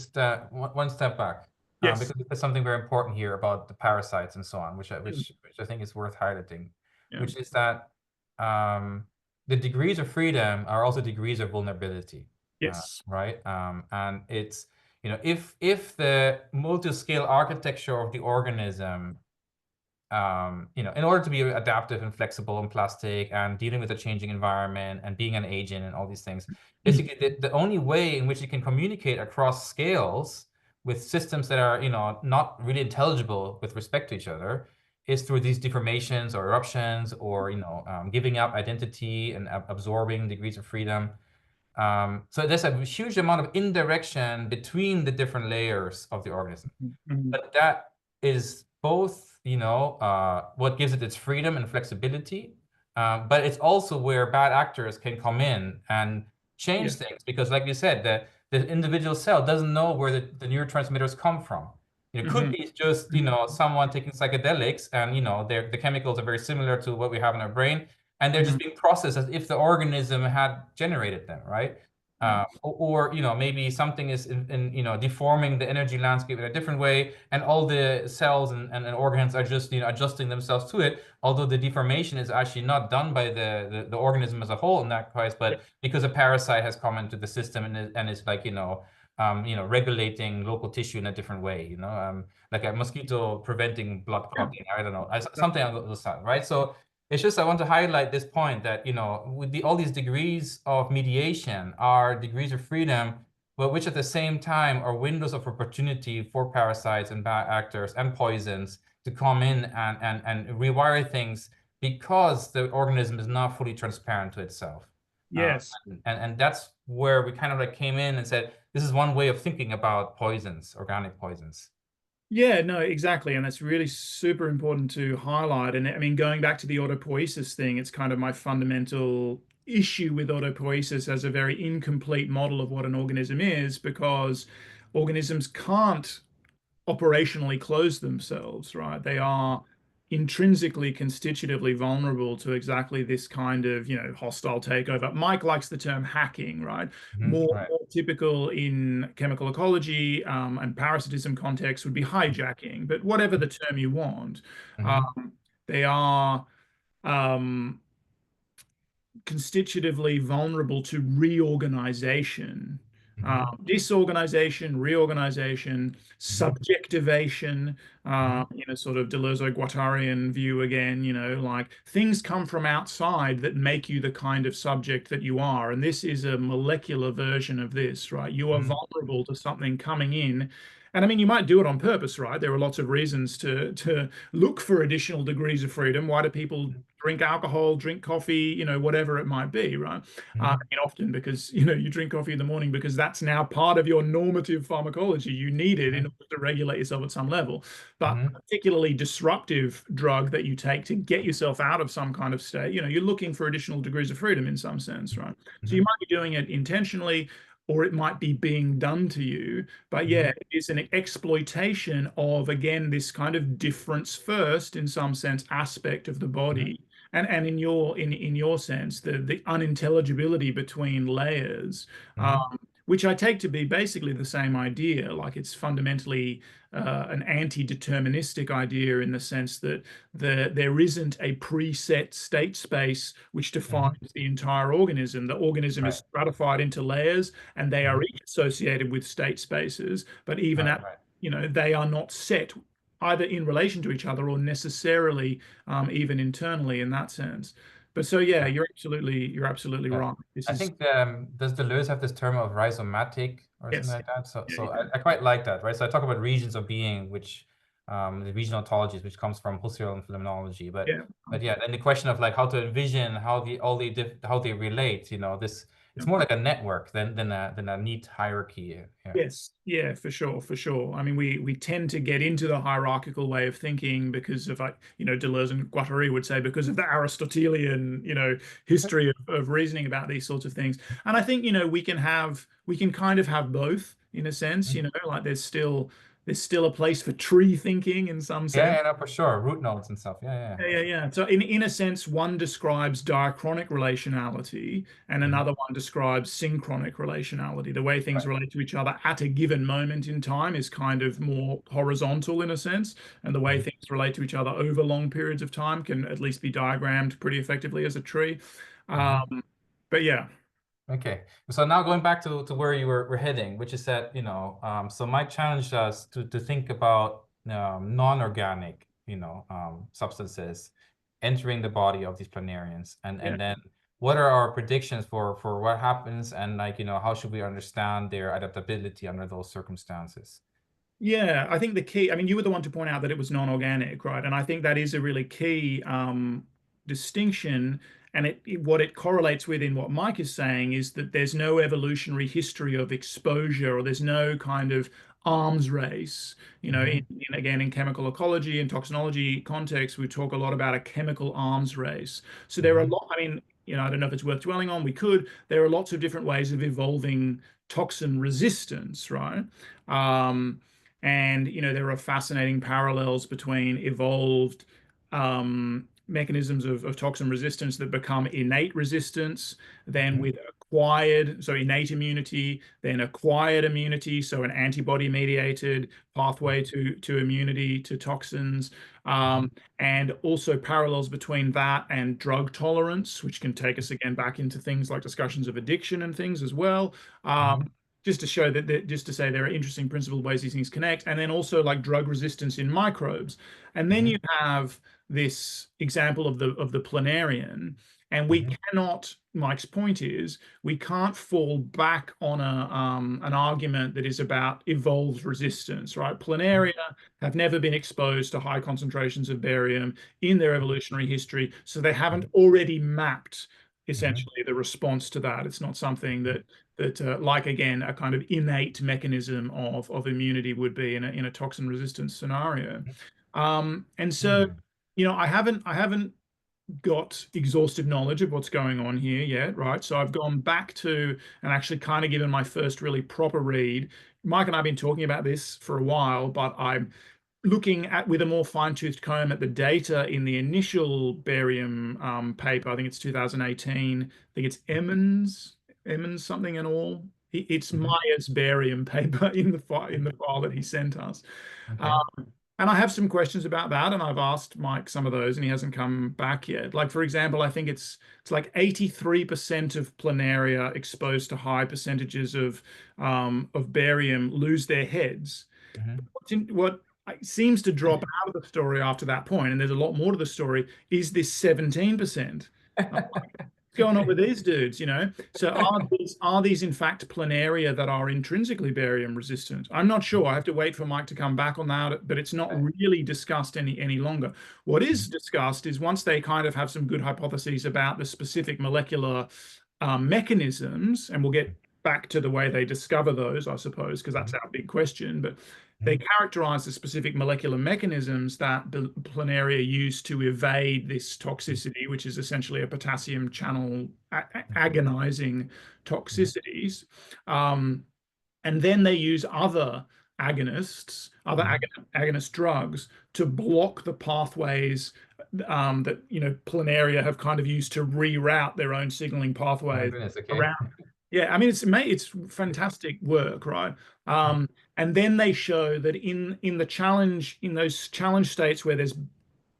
S1: one step back,
S2: Yes.
S1: because there's something very important here about the parasites and so on, which
S2: Mm.
S1: I think is worth highlighting,
S2: Yeah.
S1: which is that the degrees of freedom are also degrees of vulnerability,
S2: Yes.
S1: right? And it's if the multi-scale architecture of the organism in order to be adaptive and flexible and plastic and dealing with a changing environment and being an agent and all these things, basically the only way in which you can communicate across scales with systems that are, not really intelligible with respect to each other is through these deformations or eruptions or, giving up identity and absorbing degrees of freedom. So there's a huge amount of indirection between the different layers of the organism.
S2: Mhm.
S1: But that is both, what gives it its freedom and flexibility, but it's also where bad actors can come in and change
S2: Yeah.
S1: things because, like you said, the individual cell doesn't know where the neurotransmitters come from. It could
S2: Mhm.
S1: be just, someone taking psychedelics and, the chemicals are very similar to what we have in our brain, and they're just
S2: Mhm.
S1: being processed as if the organism had generated them, right?
S2: Yeah.
S1: Or maybe something is deforming the energy landscape in a different way, and all the cells and organs are just adjusting themselves to it. Although the deformation is actually not done by the organism as a whole in that case,
S2: Yeah.
S1: but because a parasite has come into the system and is like regulating local tissue in a different way, like a mosquito preventing blood clotting. I don't know, something along those lines, right? So it's just I want to highlight this point that, with all these degrees of mediation are degrees of freedom, but which at the same time are windows of opportunity for parasites and bad actors and poisons to come in and rewire things because the organism is not fully transparent to itself.
S2: Yes.
S1: And that's where we kind of like came in and said, this is one way of thinking about poisons, organic poisons.
S2: Yeah, no, exactly. And that's really super important to highlight. And I mean, going back to the autopoiesis thing, it's kind of my fundamental issue with autopoiesis as a very incomplete model of what an organism is, because organisms can't operationally close themselves, right? They are intrinsically, constitutively vulnerable to exactly this kind of, hostile takeover. Mike likes the term hacking, right? More
S1: Right.
S2: typical in chemical ecology and parasitism context would be hijacking, but whatever the term you want,
S1: Hmm.
S2: they are um, constitutively vulnerable to reorganization,
S1: Hmm.
S2: disorganization, reorganization,
S1: Hmm.
S2: subjectivation,
S1: Hmm.
S2: sort of Deleuze-Guattarian view again, like things come from outside that make you the kind of subject that you are. And this is a molecular version of this, right? You are
S1: Hmm.
S2: vulnerable to something coming in. And I mean, you might do it on purpose, right? There are lots of reasons to look for additional degrees of freedom. Why do people drink alcohol, drink coffee, whatever it might be, right? I
S1: Hmm.
S2: mean, often because, you drink coffee in the morning because that's now part of your normative pharmacology. You need it in
S1: Hmm.
S2: order to regulate yourself at some level. But
S1: Hmm.
S2: particularly disruptive drug that you take to get yourself out of some kind of state, you're looking for additional degrees of freedom in some sense, right? So you
S1: Hmm.
S2: might be doing it intentionally, or it might be being done to you. But yeah,
S1: Hmm.
S2: it's an exploitation of, again, this kind of difference first, in some sense, aspect of the
S1: Hmm.
S2: body. And in your sense, the unintelligibility between layers,
S1: Hmm.
S2: which I take to be basically the same idea, like it's fundamentally an anti-deterministic idea in the sense that there isn't a preset state space which defines
S1: Hmm.
S2: the entire organism. The organism is
S1: Right.
S2: stratified into layers, and they are
S1: Hmm.
S2: each associated with state spaces, but even
S1: Right.
S2: at,
S1: Right.
S2: they are not set either in relation to each other or necessarily even internally in that sense. But so yeah,
S1: Yeah.
S2: you're absolutely
S1: Yeah.
S2: right. This
S1: I
S2: is
S1: think does Deleuze have this term of rhizomatic or something
S2: yes,
S1: like that? So
S2: yeah,
S1: so
S2: yeah,
S1: I quite like that, right? So I talk about regions of being, which the regional ontologies, which comes from Husserl phenomenology. But
S2: yeah,
S1: but yeah, then the question of like how to envision how how they relate, this
S2: yeah.
S1: it's more like a network than a neat hierarchy. Yeah.
S2: Yes, yeah, for sure, for sure. I mean, we tend to get into the hierarchical way of thinking because of, like, Deleuze and Guattari would say, because of the Aristotelian, history of reasoning about these sorts of things. And I think, we can kind of have both in a sense,
S1: Mhm.
S2: like there's still a place for tree thinking in some
S1: Yeah,
S2: sense.
S1: yeah, no, for sure. Root nodes and stuff. Yeah, yeah.
S2: Yeah, yeah, yeah. So in a sense, one describes diachronic relationality and
S1: Mhm.
S2: another one describes synchronic relationality. The way things
S1: Right.
S2: relate to each other at a given moment in time is kind of more horizontal in a sense, and the way
S1: Mhm.
S2: things relate to each other over long periods of time can at least be diagrammed pretty effectively as a tree.
S1: Mhm.
S2: Um, but yeah,
S1: Okay, so now going back to where you were heading, which is that, so Mike challenged us to think about non-organic, substances entering the body of these planarians,
S2: yeah.
S1: and then what are our predictions for what happens, and like, how should we understand their adaptability under those circumstances?
S2: Yeah, I think the key, I mean, you were the one to point out that it was non-organic, right? And I think that is a really key distinction. And what it correlates with in what Mike is saying is that there's no evolutionary history of exposure, or there's no kind of arms race.
S1: Hmm.
S2: Again, in chemical ecology and toxinology context, we talk a lot about a chemical arms race. So there are a
S1: Hmm.
S2: lot, I mean, I don't know if it's worth dwelling on. We could. There are lots of different ways of evolving toxin resistance, right? Um, and there are fascinating parallels between evolved mechanisms of toxin resistance that become innate resistance, then
S1: Hmm.
S2: with acquired, so innate immunity, then acquired immunity, so an antibody mediated pathway to immunity to toxins.
S1: Hmm.
S2: And also parallels between that and drug tolerance, which can take us again back into things like discussions of addiction and things as well.
S1: Hmm.
S2: just to show just to say there are interesting principled ways these things connect, and then also like drug resistance in microbes. And then
S1: Hmm.
S2: you have this example of the Planarian, and we
S1: Hmm.
S2: cannot, Mike's point is, we can't fall back on an argument that is about evolved resistance, right? Planaria have never been exposed to high concentrations of barium in their evolutionary history, so they haven't already mapped
S1: Hmm.
S2: essentially the response to that. It's not something that like again a kind of innate mechanism of immunity would be in a toxin resistance scenario. And so,
S1: Hmm.
S2: I haven't got exhaustive knowledge of what's going on here yet, right? So I've gone back to and actually kind of given my first really proper read. Mike and I have been talking about this for a while, but I'm looking at with a more fine-toothed comb at the data in the initial barium paper. I think it's 2018. I think it's Emmons something and all. It's
S1: Hmm.
S2: Myers barium paper in the file that he sent us.
S1: Okay.
S2: Um, and I have some questions about that, and I've asked Mike some of those, and he hasn't come back yet. Like for example, I think it's like 83% of planaria exposed to high percentages of barium lose their heads.
S1: Hmm.
S2: What seems to drop out of the story after that point, and there's a lot more to the story, is this 17%. What's going on with
S1: Okay.
S2: these dudes, you know? So are these in fact planaria that are intrinsically barium resistant? I'm not sure. I have to wait for Mike to come back on that, but it's not really discussed any longer. What is discussed is once they kind of have some good hypotheses about the specific molecular mechanisms, and we'll get back to the way they discover those, I suppose, because that's our big question. But they characterize the specific molecular mechanisms that the planaria use to evade this toxicity, which is essentially a potassium channel agonizing toxicities. Um, and then they use other agonists, agonist drugs to block the pathways that planaria have kind of used to reroute their own signaling
S1: Oh my
S2: pathways
S1: goodness. Okay.
S2: around. Yeah, I mean it's fantastic work, right? And then they show that in those challenge states where there's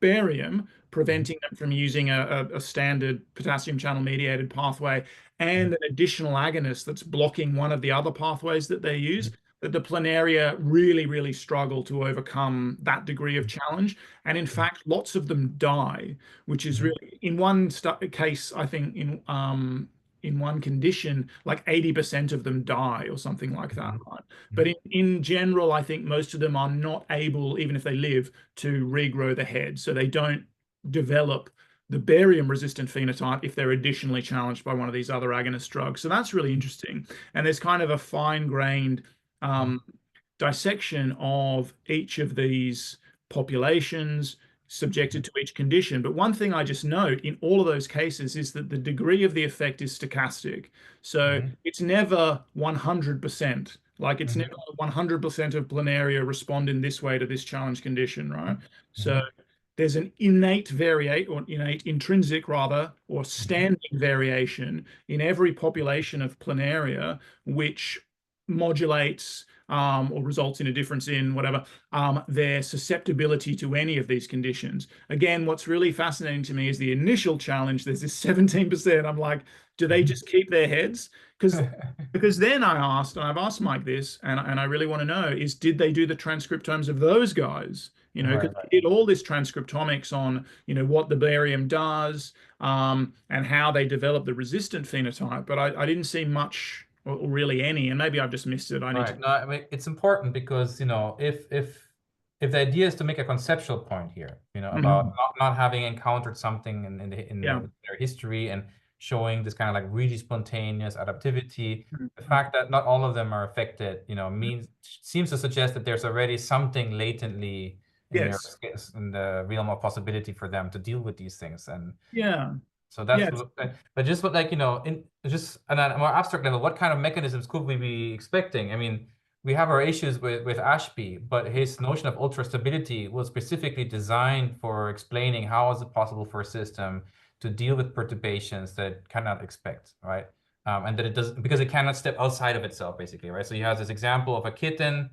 S2: barium preventing them from using a standard potassium channel mediated pathway and an additional agonist that's blocking one of the other pathways that they use, that the planaria really, really struggle to overcome that degree of challenge. And in fact, lots of them die, which is really, in one case, I think in one condition, like 80% of them die or something like that, right? But in general, I think most of them are not able, even if they live, to regrow the head. So they don't develop the barium resistant phenotype if they're additionally challenged by one of these other agonist drugs. So that's really interesting. And there's kind of a fine-grained um, dissection of each of these populations subjected to each condition. But one thing I just note in all of those cases is that the degree of the effect is stochastic. So it's never 100%. Like it's never 100% of planaria respond in this way to this challenge condition, right? So there's an innate variate or innate intrinsic rather or standing variation in every population of planaria which modulates or results in a difference in whatever their susceptibility to any of these conditions. Again, what's really fascinating to me is the initial challenge. There's this 17%. I'm like, do they just keep their heads? Because then and I've asked Mike this, and I really want to know is did they do the transcriptomes of those guys? Because
S1: Right.
S2: they did all this transcriptomics on, what the barium does, and how they develop the resistant phenotype, but I didn't see much or really any, and maybe I've just missed it. I need to.
S1: Right. No, I mean it's important because if the idea is to make a conceptual point here, about
S2: Mhm.
S1: not having encountered something
S2: Yeah.
S1: in their history and showing this kind of like really spontaneous adaptivity, the
S2: Mhm.
S1: fact that not all of them are affected, seems to suggest that there's already something latently in their
S2: Yes.
S1: in the realm of possibility for them to deal with these things. And
S2: Yeah.
S1: so that's
S2: Yes.
S1: but just what like in just on a more abstract level, what kind of mechanisms could we be expecting? I mean, we have our issues with Ashby, but his notion of ultra stability was specifically designed for explaining how is it possible for a system to deal with perturbations that it cannot expect, right? And that it does because it cannot step outside of itself, basically, right? So you have this example of a kitten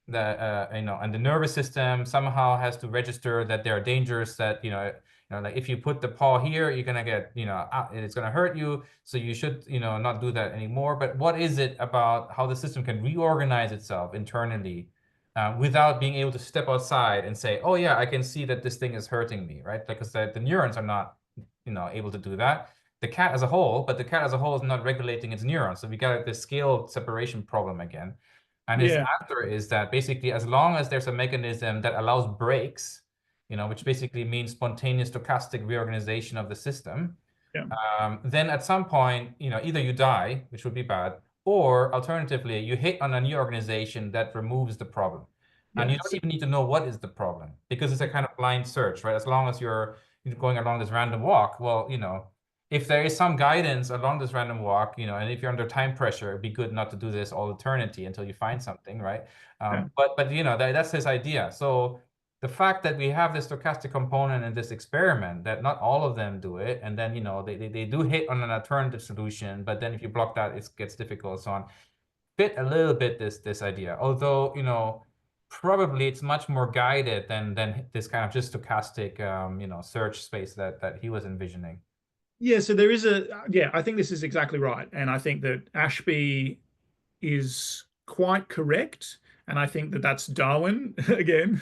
S1: that and the nervous system somehow has to register that there are dangers that like if you put the paw here, you're gonna get, it's gonna hurt you. So you should, not do that anymore. But what is it about how the system can reorganize itself internally without being able to step outside and say, oh yeah, I can see that this thing is hurting me, right? Because the neurons are not, able to do that. The cat as a whole, but the cat as a whole is not regulating its neurons. So we got this scale separation problem again. And his
S2: Yeah.
S1: answer is that basically, as long as there's a mechanism that allows breaks, which basically means spontaneous stochastic reorganization of the system,
S2: Yeah.
S1: then at some point, either you die, which would be bad, or alternatively, you hit on a new organization that removes the problem. And
S2: Yeah.
S1: you don't even need to know what is the problem because it's a kind of blind search, right? As long as you're going along this random walk, well, if there is some guidance along this random walk, and if you're under time pressure, it'd be good not to do this all eternity until you find something, right?
S2: Yeah.
S1: But that's his idea. So the fact that we have this stochastic component in this experiment, that not all of them do it, and then they do hit on an alternative solution, but then if you block that, it gets difficult and so on. Fit a little bit this idea, although probably it's much more guided than this kind of just stochastic search space that he was envisioning.
S2: Yeah, so there is yeah, I think this is exactly right. And I think that Ashby is quite correct. And I think that that's Darwin again.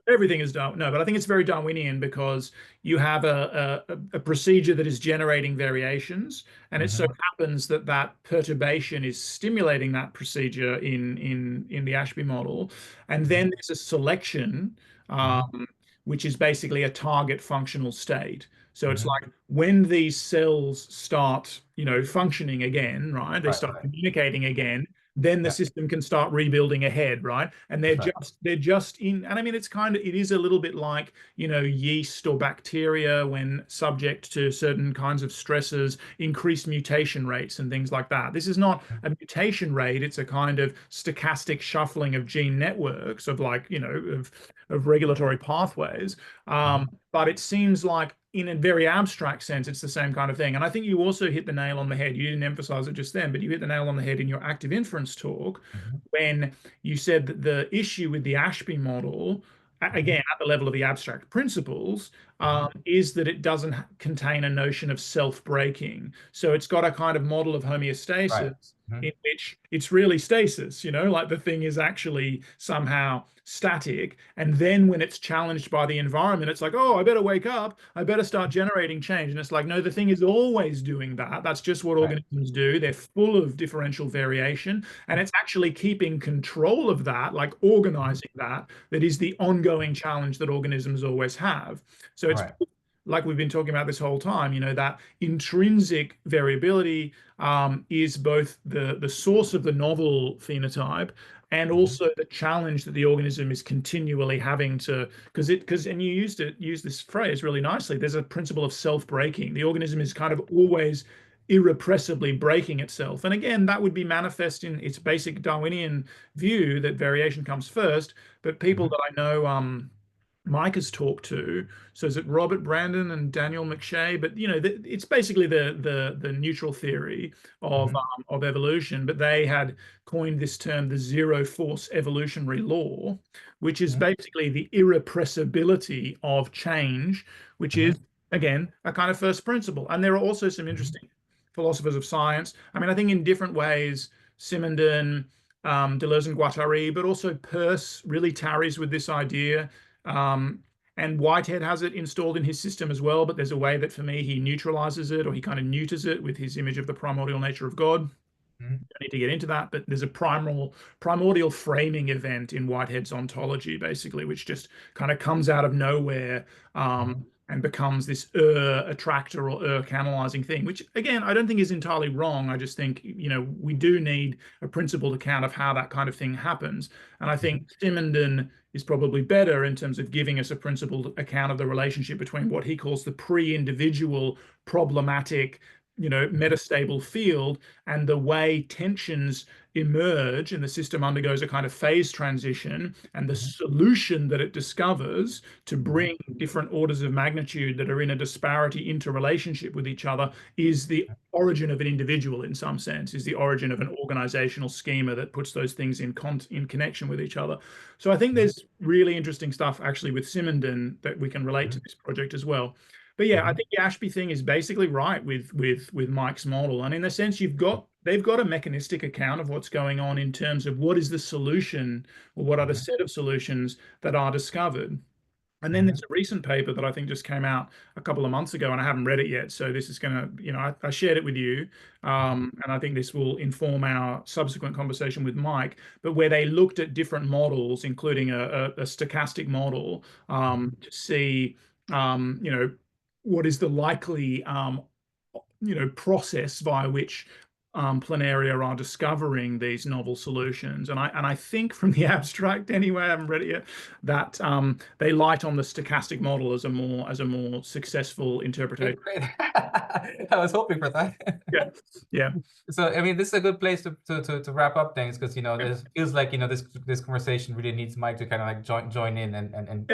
S2: Everything is Darwin. No, but I think it's very Darwinian because you have a procedure that is generating variations, and it so
S1: Mhm.
S2: happens that that perturbation is stimulating that procedure in the Ashby model, and then
S1: Mhm.
S2: there's a selection,
S1: Mhm.
S2: which is basically a target functional state. So it's
S1: Mhm.
S2: like when these cells start, functioning again, right? They
S1: Right,
S2: start
S1: right.
S2: communicating again, then the
S1: Yeah,
S2: system can start rebuilding ahead, right? And
S1: that's right.
S2: they're just in, and I mean it is a little bit like, yeast or bacteria when subject to certain kinds of stresses, increased mutation rates and things like that. This is not a mutation rate, it's a kind of stochastic shuffling of gene networks of like, of regulatory pathways.
S1: Mhm.
S2: But it seems like in a very abstract sense, it's the same kind of thing. And I think you also hit the nail on the head. You didn't emphasize it just then, but you hit the nail on the head in your active inference talk
S1: Mhm.
S2: when you said that the issue with the Ashby model,
S1: Mhm.
S2: again, at the level of the abstract principles,
S1: Mhm.
S2: is that it doesn't contain a notion of self-breaking. So it's got a kind of model of
S1: Right.
S2: homeostasis
S1: Mhm.
S2: in which it's really stasis, like the thing is actually somehow static. And then when it's challenged by the environment, it's like, oh, I better wake up. I better start generating change. And it's like, no, the thing is always doing that. That's just what
S1: Right.
S2: organisms do. They're full of differential variation. And it's actually keeping control of that, like
S1: Mhm.
S2: organizing that, that is the ongoing challenge that organisms always have. So it's
S1: Right.
S2: like we've been talking about this whole time, that intrinsic variability is both the source of the novel phenotype and
S1: Mhm.
S2: also the challenge that the organism is continually having to, and you use this phrase really nicely. There's a principle of self-breaking. The organism is kind of always irrepressibly breaking itself. And again, that would be manifest in its basic Darwinian view that variation comes first. But people
S1: Mhm.
S2: that I know, Mike has talked to. So is it Robert Brandon and Daniel McShay? But it's basically the neutral theory
S1: Mhm.
S2: of evolution. But they had coined this term, the zero force evolutionary law, which is
S1: Mhm.
S2: basically the irrepressibility of change, which is
S1: Mhm.
S2: again a kind of first principle. And there are also some
S1: Mhm.
S2: interesting philosophers of science. I mean, I think in different ways, Simondon, Deleuze and Guattari, but also Peirce really tarries with this idea. Um, and Whitehead has it installed in his system as well, but there's a way that for me he neutralizes it or he kind of neuters it with his image of the primordial nature of God.
S1: Mhm.
S2: Don't need to get into that, but there's a primordial framing event in Whitehead's ontology, basically, which just kind of comes out of nowhere
S1: Mhm.
S2: and becomes this attractor or canalizing thing, which again, I don't think is entirely wrong. I just think, we do need a principled account of how that kind of thing happens. And I
S1: Mhm.
S2: think Simondon is probably better in terms of giving us a principled account of the relationship between what he calls the pre-individual problematic metastable field, and the way tensions emerge and the system undergoes a kind of phase transition, and the solution that it discovers to bring different orders of magnitude that are in a disparity interrelationship with each other is the origin of an individual, in some sense, is the origin of an organizational schema that puts those things in connection with each other. So I think there's really interesting stuff actually with Simondon that we can relate to this project as well. But yeah, I think the Ashby thing is basically right with Mike's model. And in a sense, they've got a mechanistic account of what's going on in terms of what is the solution, or what are the set of solutions that are discovered. And then there's a recent paper that I think just came out a couple of months ago, and I haven't read it yet. So this is going to, I shared it with you. And I think this will inform our subsequent conversation with Mike, but where they looked at different models, including a stochastic model, to see, what is the likely, process via which Planaria are discovering these novel solutions. And I think from the abstract anyway, I haven't read it yet, that they light on the stochastic model as a more successful interpretation.
S1: Great. I was hoping for that.
S2: Yeah.
S1: So I mean, this is a good place to wrap up things, because this feels like this conversation really needs Mike to kind of like join in and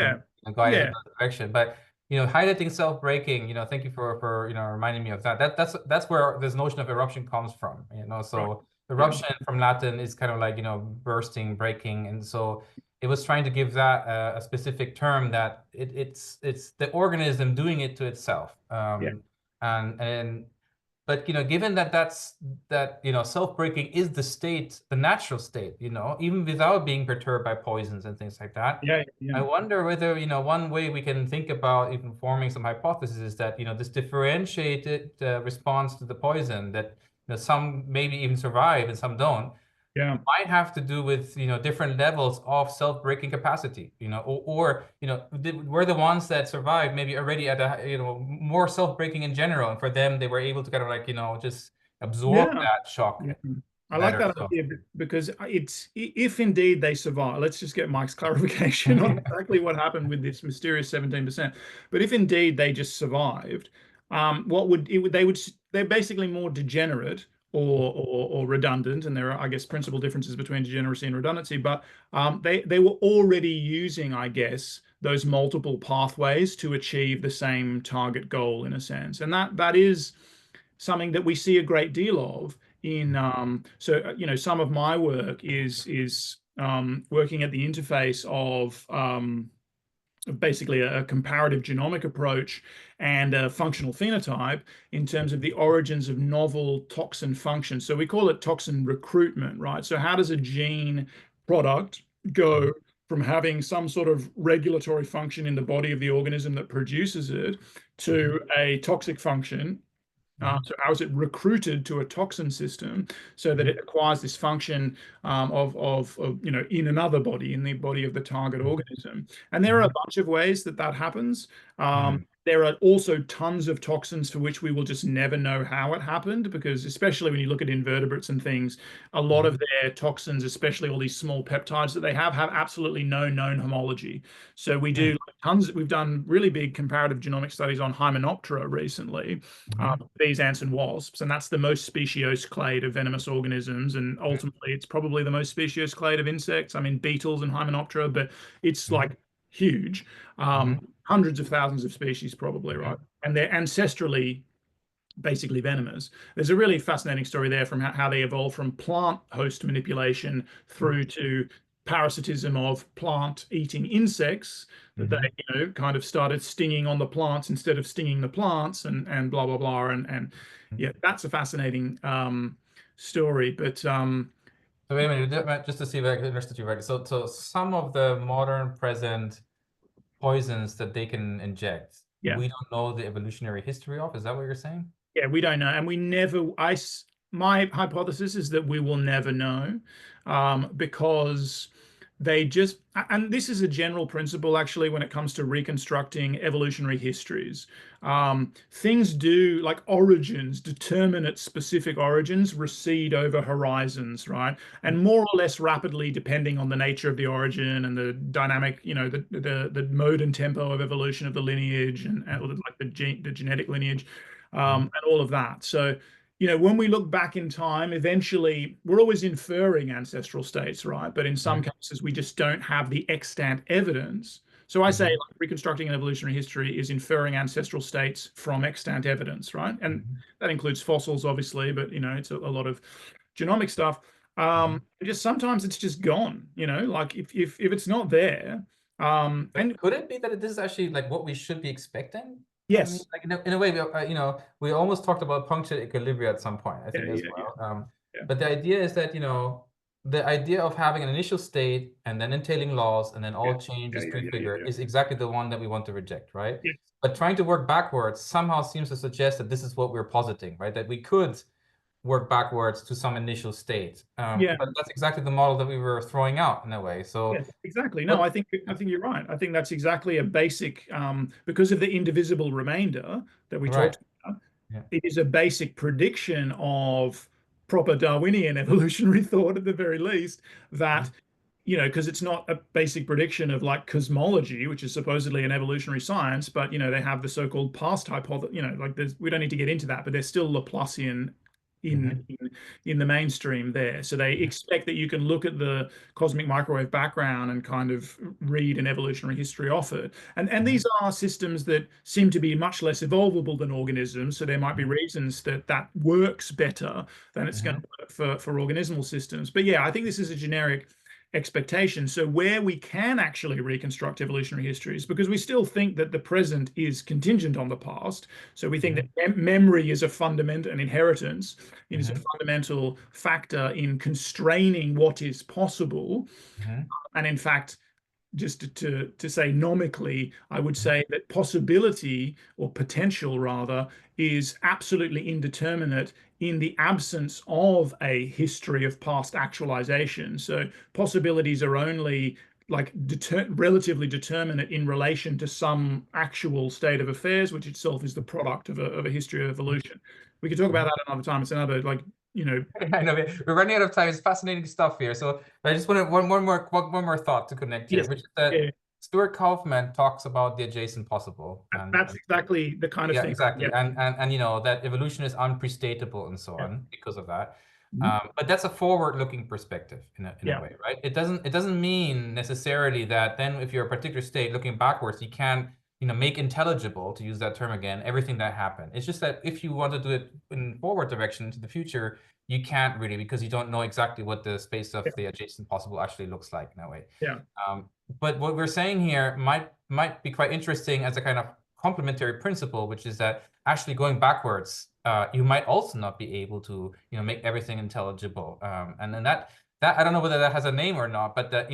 S1: guide it in that direction. But highlighting self-breaking, thank you for reminding me of that. That's where this notion of eruption comes from. So eruption from Latin is kind of like bursting, breaking, and so it was trying to give that a specific term that it's the organism doing it to itself. But given that self-breaking is the state, the natural state, even without being perturbed by poisons and things like that. I wonder whether one way we can think about even forming some hypotheses is that this differentiated response to the poison, that some maybe even survive and some don't, might have to do with different levels of self-breaking capacity, or were the ones that survived maybe already at a more self-breaking in general, and for them they were able to kind of like just absorb that shock.
S2: I like that idea, because it's, if indeed they survive, let's just get Mike's clarification on exactly what happened with this mysterious 17%. But if indeed they just survived, they're basically more degenerate or redundant, and there are, I guess, principal differences between degeneracy and redundancy, but they were already using, I guess, those multiple pathways to achieve the same target goal, in a sense. And that is something that we see a great deal of in some of my work is working at the interface of basically a comparative genomic approach and a functional phenotype in terms of the origins of novel toxin functions. So we call it toxin recruitment, right? So how does a gene product go from having some sort of regulatory function in the body of the organism that produces it to a toxic function? So how is it recruited to a toxin system so that it acquires this function in another body, in the body of the target organism? And there are a bunch of ways that happens. There are also tons of toxins for which we will just never know how it happened, because especially when you look at invertebrates and things, a lot of their toxins, especially all these small peptides that they have absolutely no known homology. So we do we've done really big comparative genomic studies on Hymenoptera recently, bees, ants, and wasps, and that's the most speciose clade of venomous organisms, and ultimately it's probably the most speciose clade of insects. I mean, beetles and Hymenoptera, but it's like huge. Hundreds of thousands of species probably, right? And they're ancestrally basically venomous. There's a really fascinating story there from how they evolved from plant host manipulation through to parasitism of plant-eating insects, that they kind of started stinging on the plants instead of stinging the plants, and blah blah blah, and yeah, that's a fascinating story. But
S1: so wait a minute, just to see if I understood you right. So some of the modern present poisons that they can inject, we don't know the evolutionary history of. Is that what you're saying?
S2: Yeah, we don't know, and we never. My hypothesis is that we will never know, because they just, and this is a general principle actually when it comes to reconstructing evolutionary histories. Things do, like origins, determinate specific origins recede over horizons, right? And more or less rapidly, depending on the nature of the origin and the dynamic, the mode and tempo of evolution of the lineage, and like the genetic lineage. and all of that. So, when we look back in time, eventually we're always inferring ancestral states, right? But in some cases, we just don't have the extant evidence. So I say like, reconstructing an evolutionary history is inferring ancestral states from extant evidence, right? And that includes fossils, obviously, but it's a lot of genomic stuff. Just sometimes it's just gone, like if it's not there. And
S1: could it be that this is actually like what we should be expecting?
S2: yes,
S1: I mean, like in a way, we almost talked about punctured equilibria at some point, I think, as well. But the idea is that, the idea of having an initial state and then entailing laws and then all change is prefigured is exactly the one that we want to reject, right?
S2: Yes.
S1: But trying to work backwards somehow seems to suggest that this is what we're positing, right? That we could work backwards to some initial state. But that's exactly the model that we were throwing out in a way. So
S2: yes, exactly. No, I think you're right. I think that's exactly a basic because of the indivisible remainder that we talked about. It is a basic prediction of proper Darwinian evolutionary thought at the very least that because it's not a basic prediction of like cosmology, which is supposedly an evolutionary science, but they have the so-called past hypothesis. Like we don't need to get into that, but they're still Laplacian in the mainstream there. So they expect that you can look at the cosmic microwave background and kind of read an evolutionary history off it. And these are systems that seem to be much less evolvable than organisms. So there might be reasons that works better than it's going to work for organismal systems. But yeah, I think this is a generic expectation. So where we can actually reconstruct evolutionary histories, because we still think that the present is contingent on the past. So we think that memory is a fundamental, an inheritance, it is a fundamental factor in constraining what is possible. And in fact, just to say nomically, I would say that possibility or potential rather is absolutely indeterminate in the absence of a history of past actualization. So possibilities are only like relatively determinate in relation to some actual state of affairs, which itself is the product of a history of evolution. We could talk about that another time. It's another
S1: I know we're running out of time. It's fascinating stuff here. So I just wanted one more thought to connect here, which is that Stuart Kaufman talks about the adjacent possible.
S2: That's exactly the kind of thing.
S1: Exactly. And that evolution is unprestatable and so on because of that. But that's a forward-looking perspective in a way, right? It doesn't mean necessarily that then if you're a particular state looking backwards, you can make intelligible, to use that term again, everything that happened. It's just that if you want to do it in forward direction into the future, you can't really, because you don't know exactly what the space of the adjacent possible actually looks like in a way. But what we're saying here might be quite interesting as a kind of complementary principle, which is that actually going backwards, you might also not be able to make everything intelligible. And then that I don't know whether that has a name or not, but that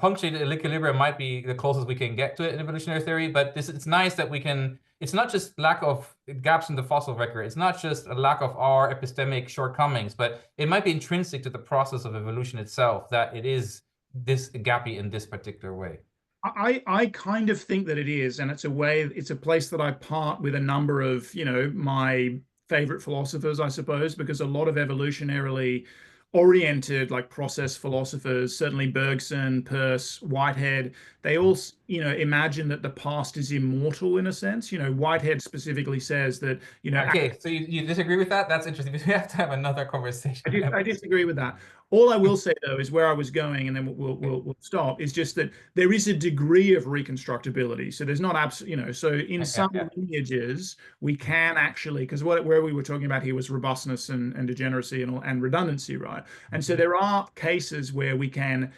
S1: punctuated equilibrium might be the closest we can get to it in evolutionary theory. But it's nice that we can. It's not just lack of gaps in the fossil record. It's not just a lack of our epistemic shortcomings, but it might be intrinsic to the process of evolution itself that it is this gappy in this particular way.
S2: I kind of think that it is, and it's a place that I part with a number of my favorite philosophers, I suppose, because a lot of evolutionarily oriented like process philosophers, certainly Bergson, Peirce, Whitehead, they all imagine that the past is immortal in a sense. Whitehead specifically says that
S1: okay, so you disagree with that? That's interesting. We have to have another conversation.
S2: I disagree with that. All I will say though is where I was going, and then we'll stop, is just that there is a degree of reconstructibility. So there's not absolute, so in some lineages we can actually, because where we were talking about here was robustness and degeneracy and redundancy, right? And so there are cases where we can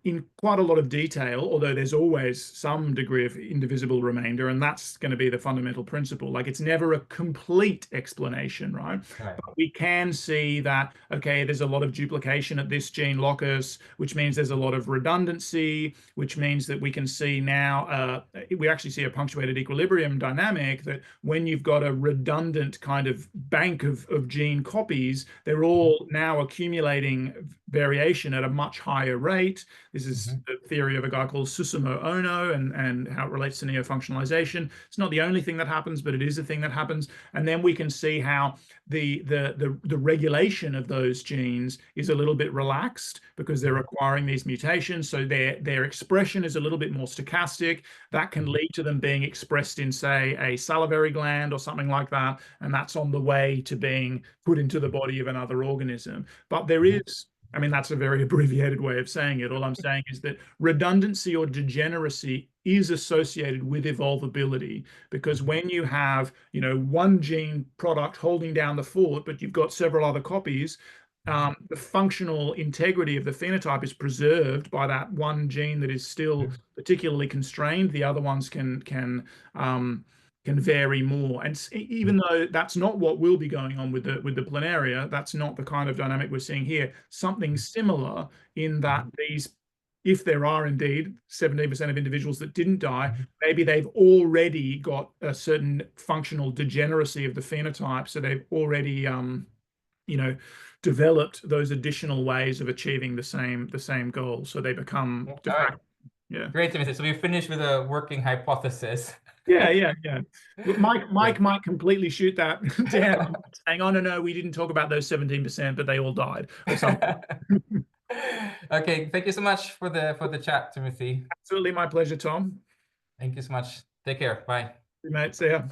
S2: in quite a lot of detail, although there's always some degree of indivisible remainder, and that's going to be the fundamental principle. Like it's never a complete explanation, right? But we can see that, okay, there's a lot of duplication at this gene locus, which means there's a lot of redundancy, which means that we can see now, we actually see a punctuated equilibrium dynamic that when you've got a redundant kind of bank of gene copies, they're all now accumulating variation at a much higher rate. state. This is the theory of a guy called Susumu Ono and how it relates to neo-functionalization. It's not the only thing that happens, but it is a thing that happens. And then we can see how the regulation of those genes is a little bit relaxed because they're requiring these mutations. So their expression is a little bit more stochastic. That can lead to them being expressed in, say, a salivary gland or something like that. And that's on the way to being put into the body of another organism. But there is, I mean, that's a very abbreviated way of saying it. All I'm saying is that redundancy or degeneracy is associated with evolvability, because when you have, one gene product holding down the fort, but you've got several other copies, the functional integrity of the phenotype is preserved by that one gene that is still particularly constrained. The other ones can vary more. And even though that's not what will be going on with the Planaria, that's not the kind of dynamic we're seeing here. Something similar in that if there are indeed 17% of individuals that didn't die, maybe they've already got a certain functional degeneracy of the phenotype. So they've already, developed those additional ways of achieving the same goal. So they become de facto. Yeah.
S1: Great, Timothy. So we finished with a working hypothesis.
S2: Yeah. Mike might completely shoot that down, saying, "Oh no, we didn't talk about those 17%, but they all died," or something.
S1: Okay, thank you so much for the chat, Timothy.
S2: Absolutely, my pleasure, Tom.
S1: Thank you so much. Take care. Bye.
S2: Good night. See ya.